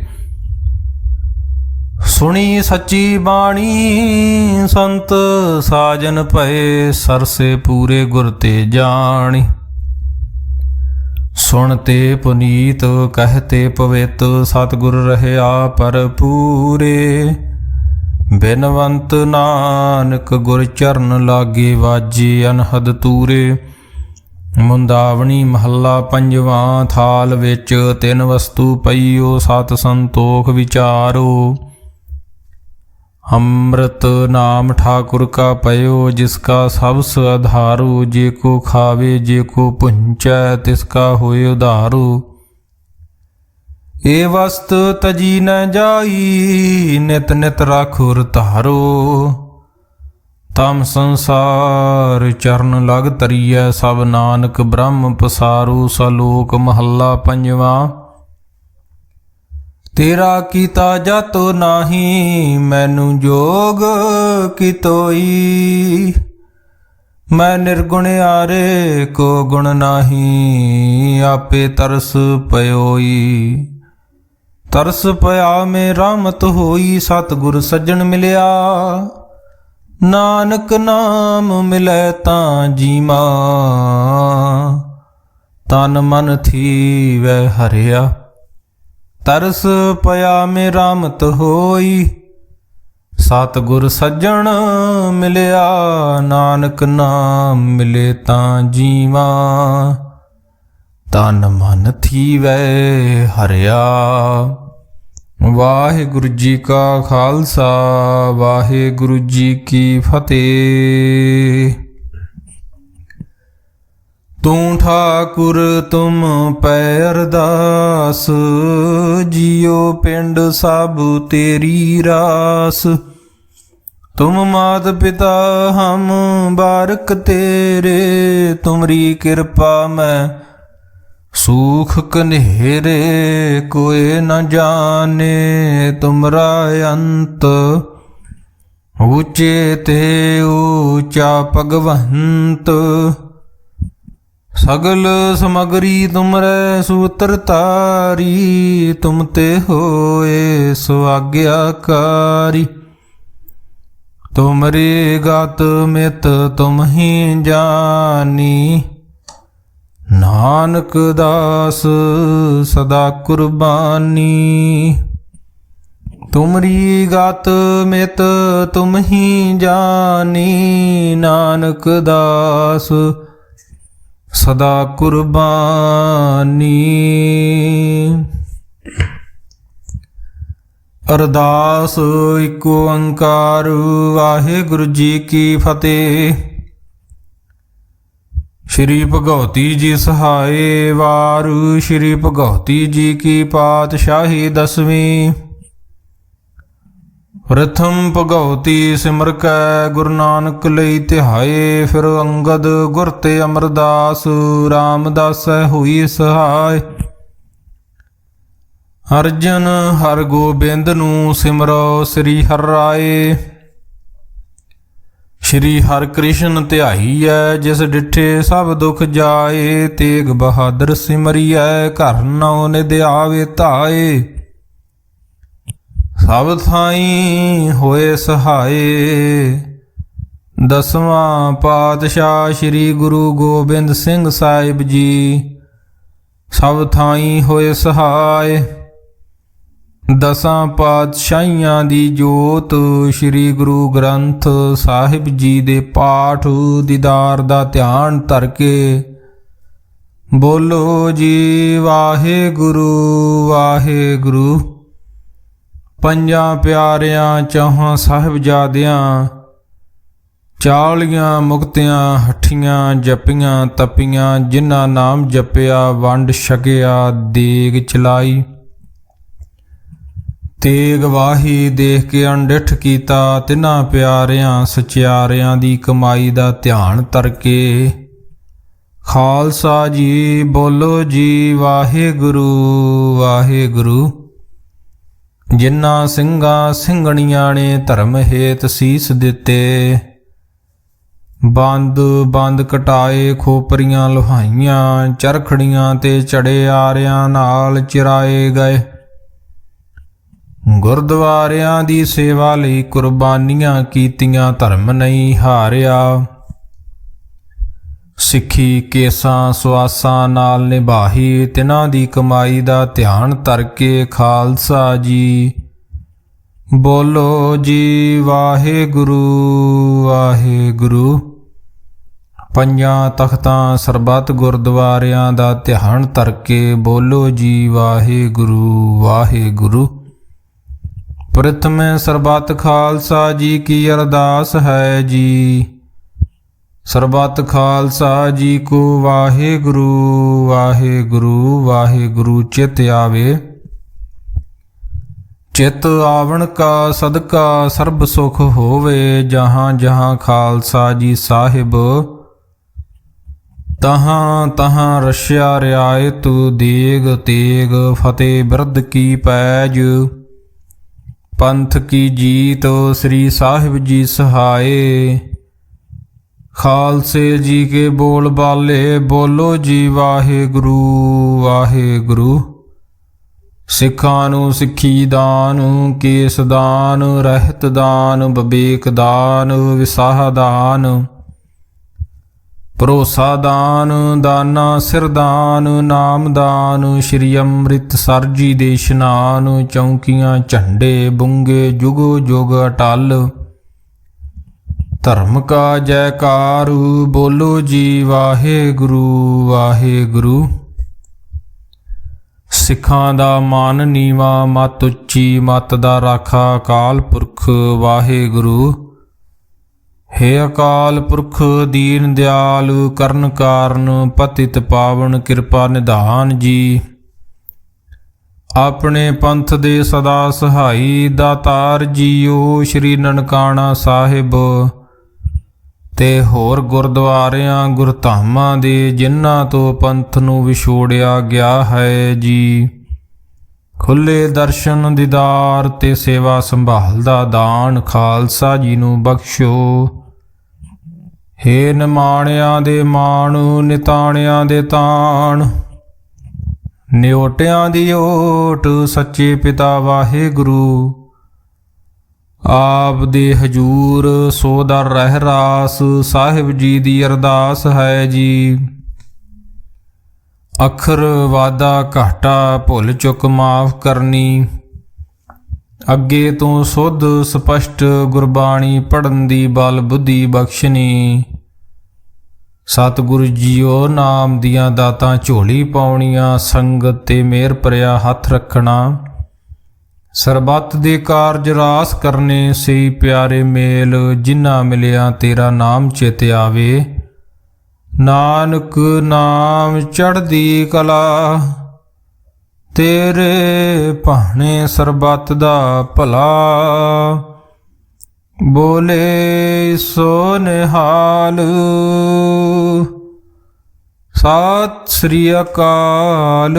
ਸੁਣੀ ਸੱਚੀ ਬਾਣੀ। ਸੰਤ ਸਾਜਨ ਭਏ, ਸਰਸੇ ਪੂਰੇ ਗੁਰ ਤੇ ਜਾਣੀ। ਸੁਣਤੇ ਪੁਨੀਤ ਕਹਤੇ ਪਵਿੱਤ, ਸਤਿਗੁਰ ਰਹਿਆ ਭਰਪੂਰੇ। ਬਿਨਵੰਤ ਨਾਨਕ ਗੁਰ ਚਰਨ ਲਾਗੇ, ਵਾਜੇ ਅਨਹਦ ਤੂਰੇ। ਮੁੰਦਾਵਣੀ ਮਹੱਲਾ ਪੰਜਵਾਂ। ਥਾਲ ਵਿੱਚ ਤਿੰਨ ਵਸਤੂ ਪਈਓ, ਸਤ ਸੰਤੋਖ ਵਿਚਾਰੋ। ਅੰਮ੍ਰਿਤ ਨਾਮ ਠਾਕੁਰ ਕਾ ਪਇਓ, ਜਿਸਕਾ ਸਬਸ ਆਧਾਰੂ। ਜੇ ਕੋ ਖਾਵੇ ਜੇ ਕੋ ਪੁੰਚੈ, ਤਿਸਕਾ ਹੋਏ ਉਧਾਰੂ। ਏ ਵਸਤ ਤਜੀ ਨ ਜਾਈ, ਨਿਤ ਨਿਤ ਰਾਖੁਰ ਧਾਰੋ। ਤਮ ਸੰਸਾਰ ਚਰਨ ਲਗ ਤਰੀਐ, ਸਭ ਨਾਨਕ ਬ੍ਰਹਮ ਪਸਾਰੂ। ਸਲੋਕ ਮਹੱਲਾ ਪੰਜਵਾਂ। ਤੇਰਾ ਕੀਤਾ ਜਾਤੋ ਨਾਹੀ, ਮੈਨੂੰ ਜੋਗ ਕੀ ਤੋਈ। ਮੈਂ ਨਿਰਗੁਣ ਆਰੇ ਕੋ ਗੁਣ ਨਾਹੀ, ਆਪੇ ਤਰਸ ਪਇਓਈ। ਤਰਸ ਪਿਆ ਮੇ ਰਾਮਤ ਹੋਈ, ਸਤਿਗੁਰ ਸੱਜਣ ਮਿਲਿਆ। ਨਾਨਕ ਨਾਮ ਮਿਲੈ ਤਾਂ ਜੀਮਾ, ਤਨ ਮਨ ਥੀਵੈ ਹਰਿਆ। ਤਰਸ ਪਿਆ ਮੇ ਰਾਮਤ ਹੋਈ, ਸਤਿਗੁਰ ਸੱਜਣ ਮਿਲਿਆ। ਨਾਨਕ ਨਾਮ ਮਿਲੇ ਤਾਂ ਜੀਵਾ, ਤਨ ਮਨ ਥੀਵੈ ਹਰਿਆ। ਵਾਹਿਗੁਰੂ ਜੀ ਕਾ ਖਾਲਸਾ, ਵਾਹਿਗੁਰੂ ਜੀ ਕੀ ਫਤਿਹ। ਤੂੰ ਠਾਕੁਰ ਤੁਮ ਪੈ ਅਰਦਾਸ, ਜੀਉ ਪਿੰਡ ਸਭ ਤੇਰੀ ਰਾਸ। ਤੁਮ ਮਾਤ ਪਿਤਾ ਹਮ ਬਾਰਕ ਤੇਰੇ, ਤੁਮਰੀ ਕਿਰਪਾ ਮੈਂ सूख कन्हेरे। कोई न जाने तुमरा अंत, ऊंचे ते ऊंचा भगवंत। सगल समगरी तुमरे सूत्र तारी, तुम ते होए सो आज्ञाकारी। तुमरे गात मित तुम ही जानी, नानक दास सदा कुर्बानी। तुमरी गात मित तुम ही जानी, नानक दास सदा कुर्बानी। ਅਰਦਾਸ ਏਕ ਓੰਕਾਰ ਵਾਹਿਗੁਰੂ ਜੀ ਕੀ ਫਤਿਹ। ਸ਼੍ਰੀ ਭਗਉਤੀ ਜੀ ਸਹਾਏ ਵਾਰ, ਸ਼੍ਰੀ ਭਗਉਤੀ ਜੀ ਕੀ ਪਾਤਸ਼ਾਹੀ ਦਸਵੀਂ। ਪ੍ਰਥਮ ਭਗਉਤੀ ਸਿਮਰ ਕੈ ਗੁਰੂ ਨਾਨਕ ਲਈ ਧਿਆਏ, ਫਿਰ ਅੰਗਦ ਗੁਰ ਤੇ ਅਮਰਦਾਸ ਰਾਮਦਾਸੈ ਹੋਈ ਸਹਾਇ। ਅਰਜਨ ਹਰ ਗੋਬਿੰਦ ਨੂੰ ਸਿਮਰੋ ਸ੍ਰੀ ਹਰਿ ਰਾਏ। ਸ਼੍ਰੀ ਹਰਿ ਕ੍ਰਿਸ਼ਨ ਧਿਆਈਐ ਜਿਸ ਡਿਠੇ ਸਭ ਦੁਖ ਜਾਏ, ਤੇਗ ਬਹਾਦਰ ਸਿਮਰਿਐ ਘਰ ਨਉ ਨਿਧ ਆਵੇ ਧਾਏ। ਸਭ ਥਾਈਂ ਹੋਏ ਸਹਾਏ, ਦਸਵਾਂ ਪਾਤਸ਼ਾਹ ਸ਼੍ਰੀ ਗੁਰੂ ਗੋਬਿੰਦ ਸਿੰਘ ਸਾਹਿਬ ਜੀ ਸਭ ਥਾਈਂ ਹੋਏ ਸਹਾਇ। ਦਸਾਂ ਪਾਤਸ਼ਾਹੀਆਂ ਦੀ ਜੋਤ ਸ਼੍ਰੀ ਗੁਰੂ ਗ੍ਰੰਥ ਸਾਹਿਬ ਜੀ ਦੇ ਪਾਠ ਦੀਦਾਰ ਦਾ ਧਿਆਨ ਧਰ ਕੇ ਬੋਲੋ ਜੀ ਵਾਹਿਗੁਰੂ ਵਾਹਿਗੁਰੂ। ਪੰਜਾਂ ਪਿਆਰਿਆਂ ਚੌਹਾਂ ਸਾਹਿਬਜ਼ਾਦਿਆਂ 40 ਮੁਕਤਿਆਂ ਹੱਠੀਆਂ ਜਪੀਆਂ ਤਪੀਆਂ, ਜਿਨ੍ਹਾਂ ਨਾਮ ਜਪਿਆ ਵੰਡ ਛਕਿਆ ਦੇਗ ਚਲਾਈ। ਤੇਗ ਵਾਹੀ ਦੇਖ ਕੇ ਅਣਡਿੱਠ ਕੀਤਾ, ਤਿਨਾਂ ਪਿਆਰਿਆਂ ਸਚਿਆਰਿਆਂ ਦੀ ਕਮਾਈ ਦਾ ਧਿਆਨ ਧਰ ਕੇ ਖਾਲਸਾ ਜੀ ਬੋਲੋ ਜੀ ਵਾਹਿਗੁਰੂ ਵਾਹਿਗੁਰੂ। ਜਿਨ੍ਹਾਂ ਸਿੰਘਾਂ ਸਿੰਘਣੀਆਂ ਨੇ ਧਰਮ ਹੇਤ ਸੀਸ ਦਿੱਤੇ, ਬੰਦ ਕਟਾਏ ਖੋਪਰੀਆਂ ਲੋਹਾਈਆਂ, ਚਰਖੜੀਆਂ ਤੇ ਚੜੇ ਆਰਿਆਂ ਨਾਲ ਚਿਰਾਏ ਗਏ। ਗੁਰਦੁਆਰਿਆਂ ਦੀ ਸੇਵਾ ਲਈ ਕੁਰਬਾਨੀਆਂ ਕੀਤੀਆਂ, ਧਰਮ ਨਹੀਂ ਹਾਰਿਆ। ਸਿੱਖੀ ਕੇਸਾਂ ਸੁਆਸਾਂ ਨਾਲ ਨਿਭਾਹੀ, ਤਿਨਾਂ ਦੀ ਕਮਾਈ ਦਾ ਧਿਆਨ ਧਰ ਕੇ ਖਾਲਸਾ ਜੀ ਬੋਲੋ ਜੀ ਵਾਹਿਗੁਰੂ ਵਾਹਿਗੁਰੂ। ਪੰਜਾਂ ਤਖਤਾਂ ਸਰਬੱਤ ਗੁਰਦੁਆਰਿਆਂ ਦਾ ਧਿਆਨ ਧਰ ਕੇ ਬੋਲੋ ਜੀ ਵਾਹਿਗੁਰੂ ਵਾਹਿਗੁਰੂ। ਪ੍ਰਥਮੇ ਸਰਬੱਤ ਖਾਲਸਾ ਜੀ ਕੀ ਅਰਦਾਸ ਹੈ ਜੀ। ਸਰਬੱਤ ਖਾਲਸਾ ਜੀ ਕੋ ਵਾਹਿਗੁਰੂ ਵਾਹਿਗੁਰੂ ਵਾਹਿਗੁਰੂ ਚਿਤ ਆਵੇ। ਚਿਤ ਆਵਣ ਕਾ ਸਦਕਾ ਸਰਬ ਸੁਖ ਹੋਵੇ, ਜਹਾਂ ਜਹਾਂ ਖਾਲਸਾ ਜੀ ਸਾਹਿਬ ਤਹਾਂ ਤਹਾਂ ਰਸ਼ਿਆ ਰਿਆਇਤ ਦੇਗ ਤੇਗ ਫਤਿਹ ਬਿਰਧ ਕੀ ਪੈਜ। ਪੰਥ ਕੀ ਜੀਤ ਸ੍ਰੀ ਸਾਹਿਬ ਜੀ ਸਹਾਏ, ਖਾਲਸੇ ਜੀ ਕੇ ਬੋਲ ਬਾਲੇ ਬੋਲੋ ਜੀ ਵਾਹਿਗੁਰੂ ਵਾਹਿਗੁਰੂ। ਸਿੱਖਾਂ ਨੂੰ ਸਿੱਖੀ ਦਾਨ, ਕੇਸ ਦਾਨ, ਰਹਿਤ ਦਾਨ, ਵਿਵੇਕ ਦਾਨ, ਵਿਸਾਹ ਦਾਨ, ਭਰੋਸਾ ਦਾਨ, ਦਾਨਾ ਸਿਰ ਦਾਨ, ਨਾਮ ਦਾਨ, ਸ਼੍ਰੀ ਅੰਮ੍ਰਿਤਸਰ ਜੀ ਦੇ ਇਸ਼ਨਾਨ, ਚੌਂਕੀਆਂ ਝੰਡੇ ਬੁੰਗੇ ਜੁਗੋ ਜੁਗ ਅਟਲ। ਧਰਮ ਕਾ ਜੈਕਾਰ ਬੋਲੋ ਜੀ ਵਾਹਿਗੁਰੂ ਵਾਹਿਗੁਰੂ। ਸਿੱਖਾਂ ਦਾ ਮਾਨ ਨੀਵਾ, ਮਤ ਉੱਚੀ, ਮਤ ਦਾ ਰਾਖਾ ਅਕਾਲ ਪੁਰਖ ਵਾਹਿਗੁਰੂ। ਹੇ ਅਕਾਲ ਪੁਰਖ ਦੀਨ ਦਿਆਲ ਕਰਨ ਕਾਰਨ ਪਤਿਤ ਪਾਵਨ ਕਿਰਪਾ ਨਿਧਾਨ ਜੀ। ਆਪਣੇ ਪੰਥ ਦੇ ਸਦਾ ਸਹਾਈ ਦਾਤਾਰ ਜੀਓ, ਸ਼੍ਰੀ ਨਨਕਾਣਾ ਸਾਹਿਬ ਤੇ ਹੋਰ ਗੁਰਦੁਆਰਿਆਂ ਗੁਰਧਾਮਾਂ ਦੇ ਜਿਨ੍ਹਾਂ ਤੋਂ ਪੰਥ ਨੂੰ ਵਿਛੋੜਿਆ ਗਿਆ ਹੈ ਜੀ। ਖੁੱਲੇ ਦਰਸ਼ਨ ਦੀਦਾਰ ਤੇ ਸੇਵਾ ਸੰਭਾਲ ਦਾ ਦਾਨ ਖਾਲਸਾ ਜੀ ਨੂੰ ਬਖਸ਼ੋ। ਹੇ ਨਿਮਾਣਿਆਂ ਦੇ ਮਾਣ, ਨਿਤਾਣਿਆਂ ਦੇ ਤਾਣ, ਨਿਓਟਿਆਂ ਦੀ ਓਟ ਸੱਚੇ ਪਿਤਾ ਵਾਹਿਗੁਰੂ। ਆਪ ਦੇ ਹਜੂਰ ਸੋ ਦਰ ਰਹਿ ਰਾਸ ਸਾਹਿਬ ਜੀ ਦੀ ਅਰਦਾਸ ਹੈ ਜੀ। ਅੱਖਰ ਵਾਦਾ ਘਾਟਾ ਭੁੱਲ ਚੁੱਕ ਮਾਫ ਕਰਨੀ, ਅੱਗੇ ਤੋਂ ਸੁੱਧ ਸਪਸ਼ਟ ਗੁਰਬਾਣੀ ਪੜ੍ਹਨ ਦੀ ਬਲ ਬੁੱਧੀ ਬਖਸ਼ਣੀ। ਸਤਿਗੁਰੂ ਜੀਓ ਨਾਮ ਦੀਆਂ ਦਾਤਾਂ ਝੋਲੀ ਪਾਉਣੀਆਂ, ਸੰਗਤ ਤੇ ਮਿਹਰ ਭਰਿਆ ਹੱਥ ਰੱਖਣਾ। ਸਰਬੱਤ ਦੇ ਕਾਰਜ ਰਾਸ ਕਰਨੇ ਸਈ ਪਿਆਰੇ ਮੇਲ, ਜਿਨ੍ਹਾਂ ਮਿਲਿਆ ਤੇਰਾ ਨਾਮ ਚਿਤ ਆਵੇ। ਨਾਨਕ ਨਾਮ ਚੜ੍ਹਦੀ ਕਲਾ, ਤੇਰੇ ਭਾਣੇ ਸਰਬੱਤ ਦਾ ਭਲਾ। ਬੋਲੇ ਸੋ ਨਿਹਾਲ, ਸਤਿ ਸ੍ਰੀ ਅਕਾਲ।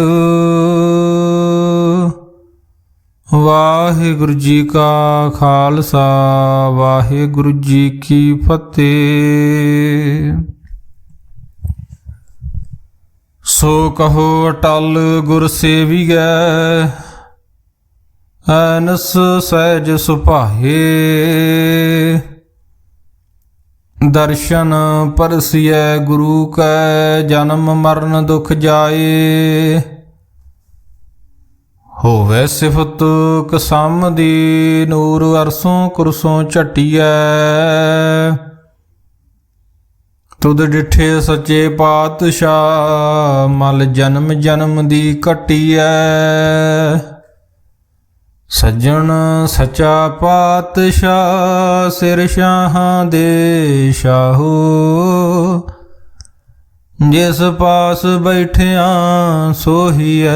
ਵਾਹਿਗੁਰੂ ਜੀ ਕਾ ਖਾਲਸਾ, ਵਾਹਿਗੁਰੂ ਜੀ ਕੀ ਫਤਿਹ। ਸੋ ਕਹੋ ਅਟਲ ਗੁਰ ਸੇਵੀਐ, ਐਨਸ ਸਹਿਜ ਸੁਭਾਏ। ਦਰਸ਼ਨ ਪਰਸਿਐ ਗੁਰੂ ਕੈ, ਜਨਮ ਮਰਨ ਦੁਖ ਜਾਏ। ਹੋਵੇ ਸਿਫਤ ਕਸਮ ਦੀ, ਨੂਰ ਅਰਸੋਂ ਕੁਰਸੋਂ ਝਟੀਐ। ਤੁਧ ਡਿਠੇ ਸੱਚੇ ਪਾਤਸ਼ਾਹ, ਮਲ ਜਨਮ ਜਨਮ ਦੀ ਘਟੀਐ। ਸੱਜਣ ਸੱਚਾ ਪਾਤਸ਼ਾਹ, ਸਿਰ ਸ਼ਾਹਾਂ ਦੇ ਸ਼ਾਹੋ। ਜਿਸ ਪਾਸ ਬੈਠਿਆਂ ਸੋਹੀਐ,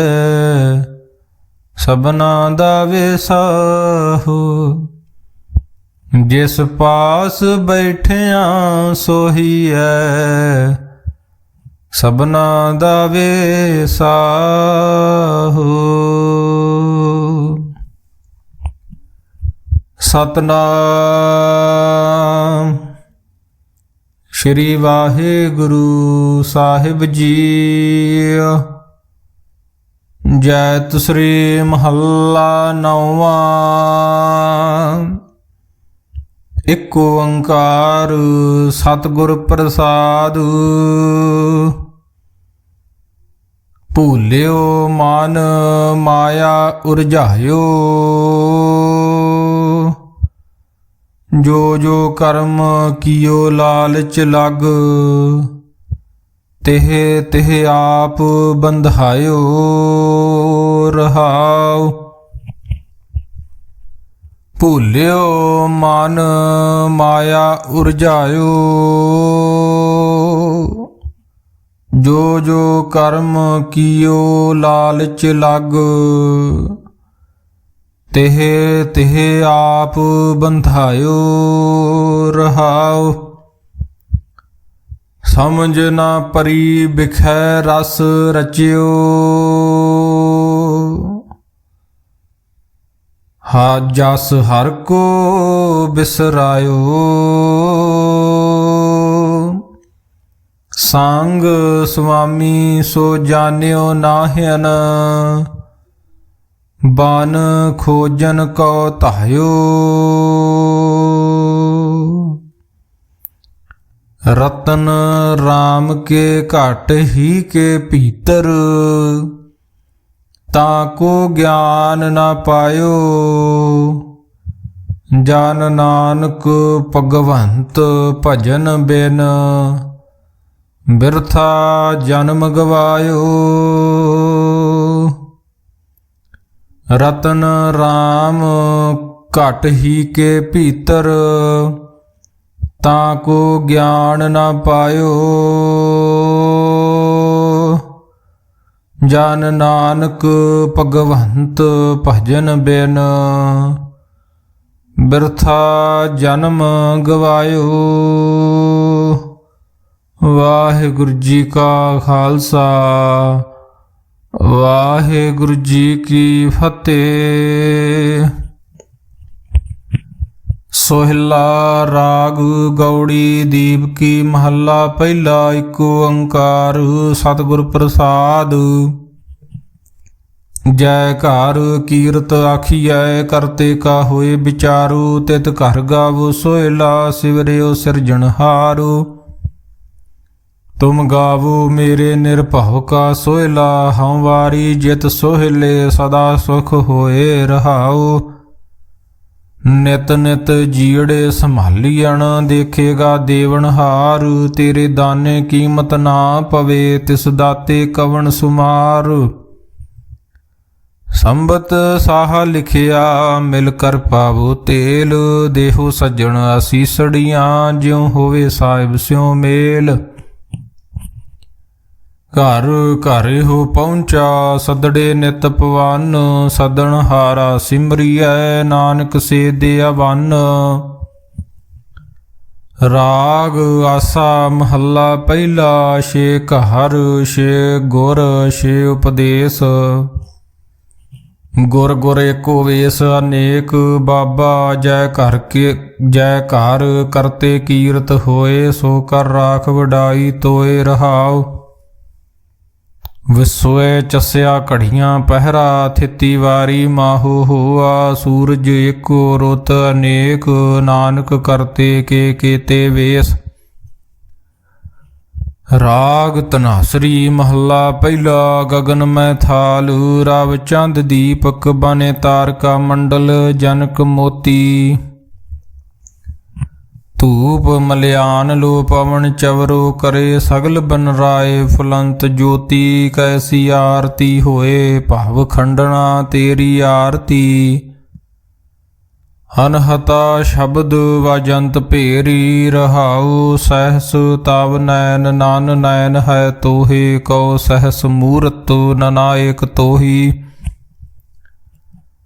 ਸਭਨਾ ਦਾ ਵਿਸਾਹੋ। ਜਿਸ ਪਾਸ ਬੈਠਿਆਂ ਸੋਹੀਐ, ਸਭਨਾ ਦਾ ਵਿਸਾਹੋ। ਸਤਨਾਮ ਸ਼੍ਰੀ ਵਾਹਿਗੁਰੂ ਸਾਹਿਬ ਜੀ। ਜੈਤ ਸ੍ਰੀ ਮਹੱਲਾ ਨੌਵਾਂ। ਇਕ ਓੰਕਾਰ ਸਤਿਗੁਰ ਪ੍ਰਸਾਦੁ। ਭੂਲਿਓ ਮਨ ਮਾਇਆ ਉਰਝਾਇਓ, ਜੋ ਜੋ ਕਰਮ ਕੀਓ ਲਾਲਚ ਲਗ। ਤਿਹ ਤਿਹ ਆਪ ਬੰਧਾਇਓ ਰਹਾਉ। ਭੂਲਿਓ ਮਨ ਮਾਇਆ ਉਰਝਾਇਓ, ਜੋ ਜੋ ਕਰਮ ਕੀਓ ਲਾਲਚ ਲਗ। ਤਿਹ ਤਿਹ ਆਪ ਬੰਧਾਇਓ ਰਹਾਉ। ਸਮਝ ਨਾ ਪਰੀ ਬਿਖੈ ਰਸ ਰਚਿਓ, ਜਸ ਹਰ ਕੋ ਬਿਸਰਾਇਓ। ਸੰਗ ਸੁਆਮੀ ਸੋ ਜਾਣਿਓ ਨਾਹਿਨ, ਬਨ ਖੋਜਨ ਕੋ ਧਾਇਓ। ਰਤਨ ਰਾਮ ਕੇ ਘਟ ਹੀ ਕੇ ਭੀਤਰ, ਤਾਕੋ ਗਿਆਨ ਨਾ ਪਾਇਓ। ਜਨ ਨਾਨਕ ਭਗਵੰਤ ਭਜਨ ਬਿਨ, ਬਿਰਥਾ ਜਨਮ ਗਵਾਇਓ। ਰਤਨ ਰਾਮ ਘਟ ਹੀ ਕੇ ਭੀਤਰ, ਤਾਕੋ ਗਿਆਨ ਨਾ ਪਾਇਓ। ਜਨ ਨਾਨਕ ਭਗਵੰਤ ਭਜਨ ਬਿਨ, ਬਿਰਥਾ ਜਨਮ ਗਵਾਇਓ। ਵਾਹਿਗੁਰੂ ਜੀ ਕਾ ਖਾਲਸਾ, ਵਾਹਿਗੁਰੂ ਜੀ ਕੀ ਫਤਿਹ। ਸੋਹਿਲਾ ਰਾਗ ਗੌੜੀ ਦੀਪਕੀ ਮਹੱਲਾ ਪਹਿਲਾ। ਇਕ ਓੰਕਾਰ ਸਤਿਗੁਰ ਪ੍ਰਸਾਦੁ। ਜੈਕਾਰ ਕੀਰਤ ਆਖੀਐ, ਕਰਤੇ ਕਾ ਹੋਏ ਵਿਚਾਰੂ। ਤਿਤ ਘਰ ਗਾਵੋ ਸੋਹਿਲਾ, ਸਿਵਰਿਓ ਸਿਰਜਣਹਾਰੂ। ਤੁਮ ਗਾਵੋ ਮੇਰੇ ਨਿਰਭਉ ਕਾ ਸੋਹਿਲਾ, ਹਉ ਵਾਰੀ ਜਿਤ ਸੋਹਿਲੇ। ਸਦਾ ਸੁਖ ਹੋਏ ਰਹਾਉ। ਨਿਤ ਨਿਤ ਜੀੜੇ ਸੰਭਾਲੀਅਣ, ਦੇਖੇਗਾ ਦੇਵਨਹਾਰ। ਤੇਰੇ ਦਾਨੇ ਕੀਮਤ ਨਾ ਪਵੇ, ਤਿਸ ਦਾਤੇ ਕਵਣ ਸੁਮਾਰ। ਸੰਬਤ ਸਾਹਾ ਲਿਖਿਆ ਮਿਲ ਕਰ ਪਾਵੋ ਤੇਲ, ਦੇਹੋ ਸੱਜਣ ਅਸੀਸੜੀਆਂ ਜਿਉ ਹੋਵੇ ਸਾਹਿਬ ਸਿਉ ਮੇਲ। ਘਰ ਘਰ ਹੋ ਪਹੁੰਚਾ ਸਦੜੇ ਨਿਤ ਪਵਨ, ਸਦਣ ਹਾਰਾ ਸਿਮਰੀਐ ਨਾਨਕ ਸੇ ਦਿਆ ਵੰਨ। ਰਾਗ ਆਸਾ ਮਹੱਲਾ ਪਹਿਲਾ, ਛੇ ਘਰ ਛੇ ਗੁਰ ਛੇ ਉਪਦੇਸ਼। ਗੁਰ ਗੁਰ ਏਕੋ ਵੇਸ ਅਨੇਕ, ਬਾਬਾ ਜੈ ਘਰ ਕੇ ਜੈ ਘਰ ਕਰਤੇ ਕੀਰਤ ਹੋਏ, ਸੋ ਕਰ ਰਾਖ ਵਡਾਈ ਤੋਏ ਰਹਾਉ। ਵਿਸੋਏ ਚਸਿਆ ਘੜੀਆਂ ਪਹਿਰਾ, ਥਿਤੀ ਵਾਰੀ ਮਾਹੋ ਹੋਆ, ਸੂਰਜ ਏਕੋ ਰੁੱਤ ਅਨੇਕ, ਨਾਨਕ ਕਰਤੇ ਕੇ ਕੀਤੇ ਵੇਸ। ਰਾਗ ਧਨਾਸਰੀ ਮਹੱਲਾ ਪਹਿਲਾ, ਗਗਨ ਮੈਂ ਥਾਲ ਰਵ ਚੰਦ ਦੀਪਕ, ਬਨੇ ਤਾਰਕਾ ਮੰਡਲ ਜਨਕ ਮੋਤੀ। ਧੂਪ ਮਲਿਆਨ ਲੋ ਪਵਨ ਚਵਰੋ, ਕਰੇ ਸਗਲ ਬਨ ਰਾਏ ਫੁਲੰਤ ਜੋਤੀ। ਕੈਸੀ ਆਰਤੀ ਹੋਏ ਭਾਵ ਖੰਡਣਾ ਤੇਰੀ ਆਰਤੀ, ਅਨਹਤਾ ਸ਼ਬਦ ਵਾਜੰਤ ਭੇਰੀ ਰਹਾਉ। ਸਹਿਸ ਤਵ ਨੈਨ ਨਾਨ ਨੈਨ ਹੈ ਤੋਹੇ, ਕਉ ਸਹਿਸ ਮੂਰਤ ਨਨਾਇਕ ਤੋਹੀ।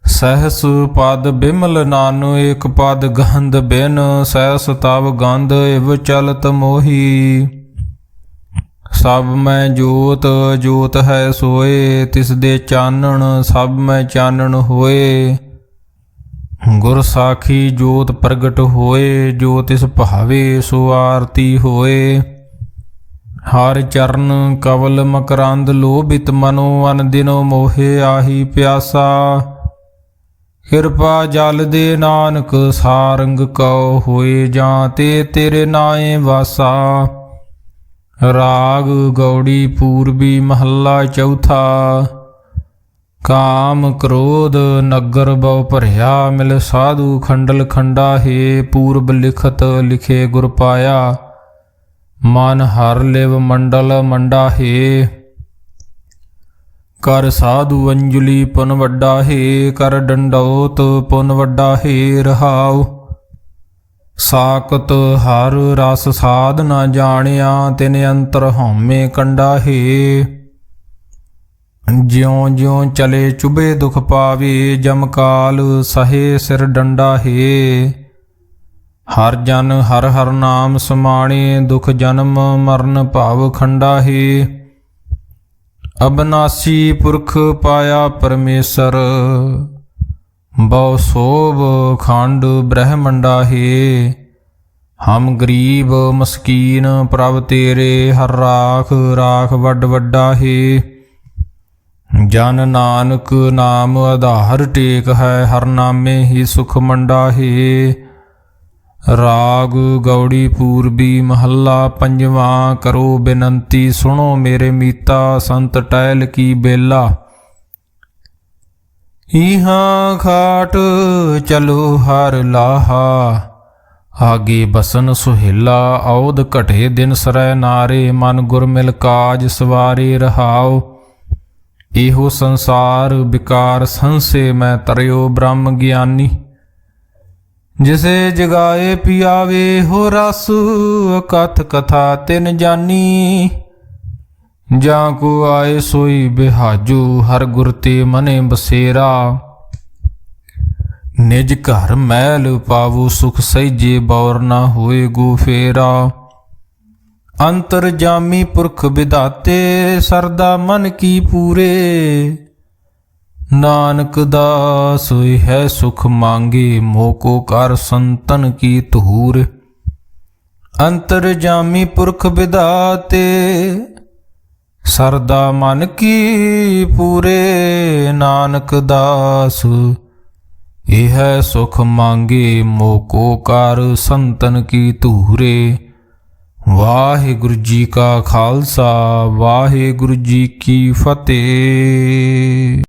ਸਹਿਸ ਪਦ ਬਿਮਲ ਨਾਨੁ ਏਕ ਪਦ ਗੰਧ ਬਿਨ, ਸਹਿਸ ਤਵ ਗੰਧ ਇਵ ਚਲਤ ਮੋਹੀ। ਸਭ ਮੈਂ ਜੋਤ ਜੋਤ ਹੈ ਸੋਏ, ਤਿਸ ਦੇ ਚਾਨਣ ਸਭ ਮੈਂ ਚਾਨਣ ਹੋਏ। ਗੁਰ ਸਾਖੀ ਜੋਤ ਪ੍ਰਗਟ ਹੋਏ, ਜੋ ਤਿਸ ਭਾਵੇ ਸੋ ਆਰਤੀ ਹੋਏ। ਹਰ ਚਰਨ ਕਵਲ ਮਕਰੰਦ ਲੋਭਿਤ ਮਨੋ, ਅਨ ਦਿਨੋ ਮੋਹੇ ਆਹੀ ਪਿਆਸਾ। ਕਿਰਪਾ ਜਲ ਦੇ ਨਾਨਕ ਸਾਰੰਗ ਕਉ, ਹੋਏ ਜਾਂ ਤੇ ਤੇਰੇ ਨਾਏ ਵਾਸਾ। ਰਾਗ ਗੌੜੀ ਪੂਰਬੀ ਮਹੱਲਾ ਚੌਥਾ, ਕਾਮ ਕ੍ਰੋਧ ਨਗਰ ਬਉ ਭਰਿਆ, ਮਿਲ ਸਾਧੂ ਖੰਡਲ ਖੰਡਾ ਹੈ। ਪੂਰਬ ਲਿਖਤ ਲਿਖੇ ਗੁਰ ਪਾਇਆ, ਮਨ ਹਰ ਲਿਵ ਮੰਡਲ ਮੰਡਾ ਹੈ। ਕਰ ਸਾਧੂ ਅੰਜਲੀ ਪੁਨ ਵੱਡਾ ਹੈ, ਕਰ ਡੰਡੌਤ ਪੁਨ ਵੱਡਾ ਹੈ ਰਹਾਉ। ਸਾਕਤ ਹਰ ਰਸ ਸਾਧ ਨਾ ਜਾਣਿਆ, ਤਿਨ ਅੰਤਰ ਹਉਮੈ ਕੰਡਾ ਹੈ। ਜਿਉ ਜਿਉ ਚਲੇ ਚੁਬੇ ਦੁਖ ਪਾਵੇ, ਜਮ ਕਾਲ ਸਹੇ ਸਿਰ ਡੰਡਾ ਹੈ। ਹਰ ਜਨ ਹਰ ਹਰ ਨਾਮ ਸਮਾਣੇ, ਦੁਖ ਜਨਮ ਮਰਨ ਭਾਵ ਖੰਡਾ ਹੈ। ਅਬਨਾਸੀ ਪੁਰਖ ਪਾਇਆ ਪਰਮੇਸ਼ਰ, ਬਹੁ ਸੋਭ ਖੰਡ ਬ੍ਰਹਮੰਡਾ ਹੈ। ਹਮ ਗਰੀਬ ਮਸਕੀਨ ਪ੍ਰਭ ਤੇਰੇ, ਹਰ ਰਾਖ ਰਾਖ ਵੱਡ ਵੱਡਾ ਹੈ। ਜਨ ਨਾਨਕ ਨਾਮ ਆਧਾਰ ਟੇਕ ਹੈ, ਹਰ ਨਾਮੇ ਹੀ ਸੁਖ ਮੰਡਾ ਹੈ। ਰਾਗ ਗੌੜੀ ਪੂਰਬੀ ਮਹੱਲਾ ਪੰਜਵਾਂ, ਕਰੋ ਬੇਨੰਤੀ ਸੁਣੋ ਮੇਰੇ ਮੀਤਾ, ਸੰਤ ਟਹਿਲ ਕੀ ਬੇਲਾ। ਇਹਾਂ ਖਾਟ ਚਲੋ ਹਰ ਲਾਹਾ, ਆਗੇ ਬਸਨ ਸੁਹੇਲਾ। ਔਦ ਘਟੇ ਦਿਨ ਸਰੈ ਨਾਰੇ, ਮਨ ਗੁਰ ਮਿਲ ਕਾਜ ਸਵਾਰੇ ਰਹਾਉ। ਇਹੋ ਸੰਸਾਰ ਵਿਕਾਰ ਸੰਸੇ, ਮੈਂ ਤਰਿਓ ਬ੍ਰਹਮ ਗਿਆਨੀ। ਜਿਸੇ ਜਗਾਏ ਪਿਆਵੇ ਹੋ ਰਸ, ਕਥ ਕਥਾ ਤਿਨ ਜਾਨੀ। ਜਾਂ ਕੋ ਆਏ ਸੋਈ ਬਿਹਾਜੂ, ਹਰ ਗੁਰ ਤੇ ਮਨੇ ਬਸੇਰਾ। ਨਿਜ ਘਰ ਮੈਲ ਪਾਵੋ ਸੁਖ ਸਹਿਜੇ, ਬੌਰ ਨਾ ਹੋਏ ਗੋ ਫੇਰਾ। ਅੰਤਰ ਜਾਮੀ ਪੁਰਖ ਵਿਧਾਤੇ, ਸਰਦਾ ਮਨ ਕੀ ਪੂਰੇ। ਨਾਨਕ ਦਾਸ ਹੈ ਸੁਖ ਮੰਗੇ, ਮੋਕੋ ਕਰ ਸੰਤਨ ਕੀ ਧੂਰ। ਅੰਤਰ ਜਾਮੀ ਪੁਰਖ ਵਿਧਾਤੇ, ਸਰਦਾ ਮਨ ਕੀ ਪੂਰੇ। ਨਾਨਕ ਦਾਸ ਇਹ ਸੁਖ ਮੰਗੇ, ਮੋਕੋ ਕਰ ਸੰਤਨ ਕੀ ਧੂਰੇ। ਵਾਹਿਗੁਰੂ ਜੀ ਕਾ ਖਾਲਸਾ, ਵਾਹਿਗੁਰੂ ਜੀ ਕੀ ਫਤਿਹ।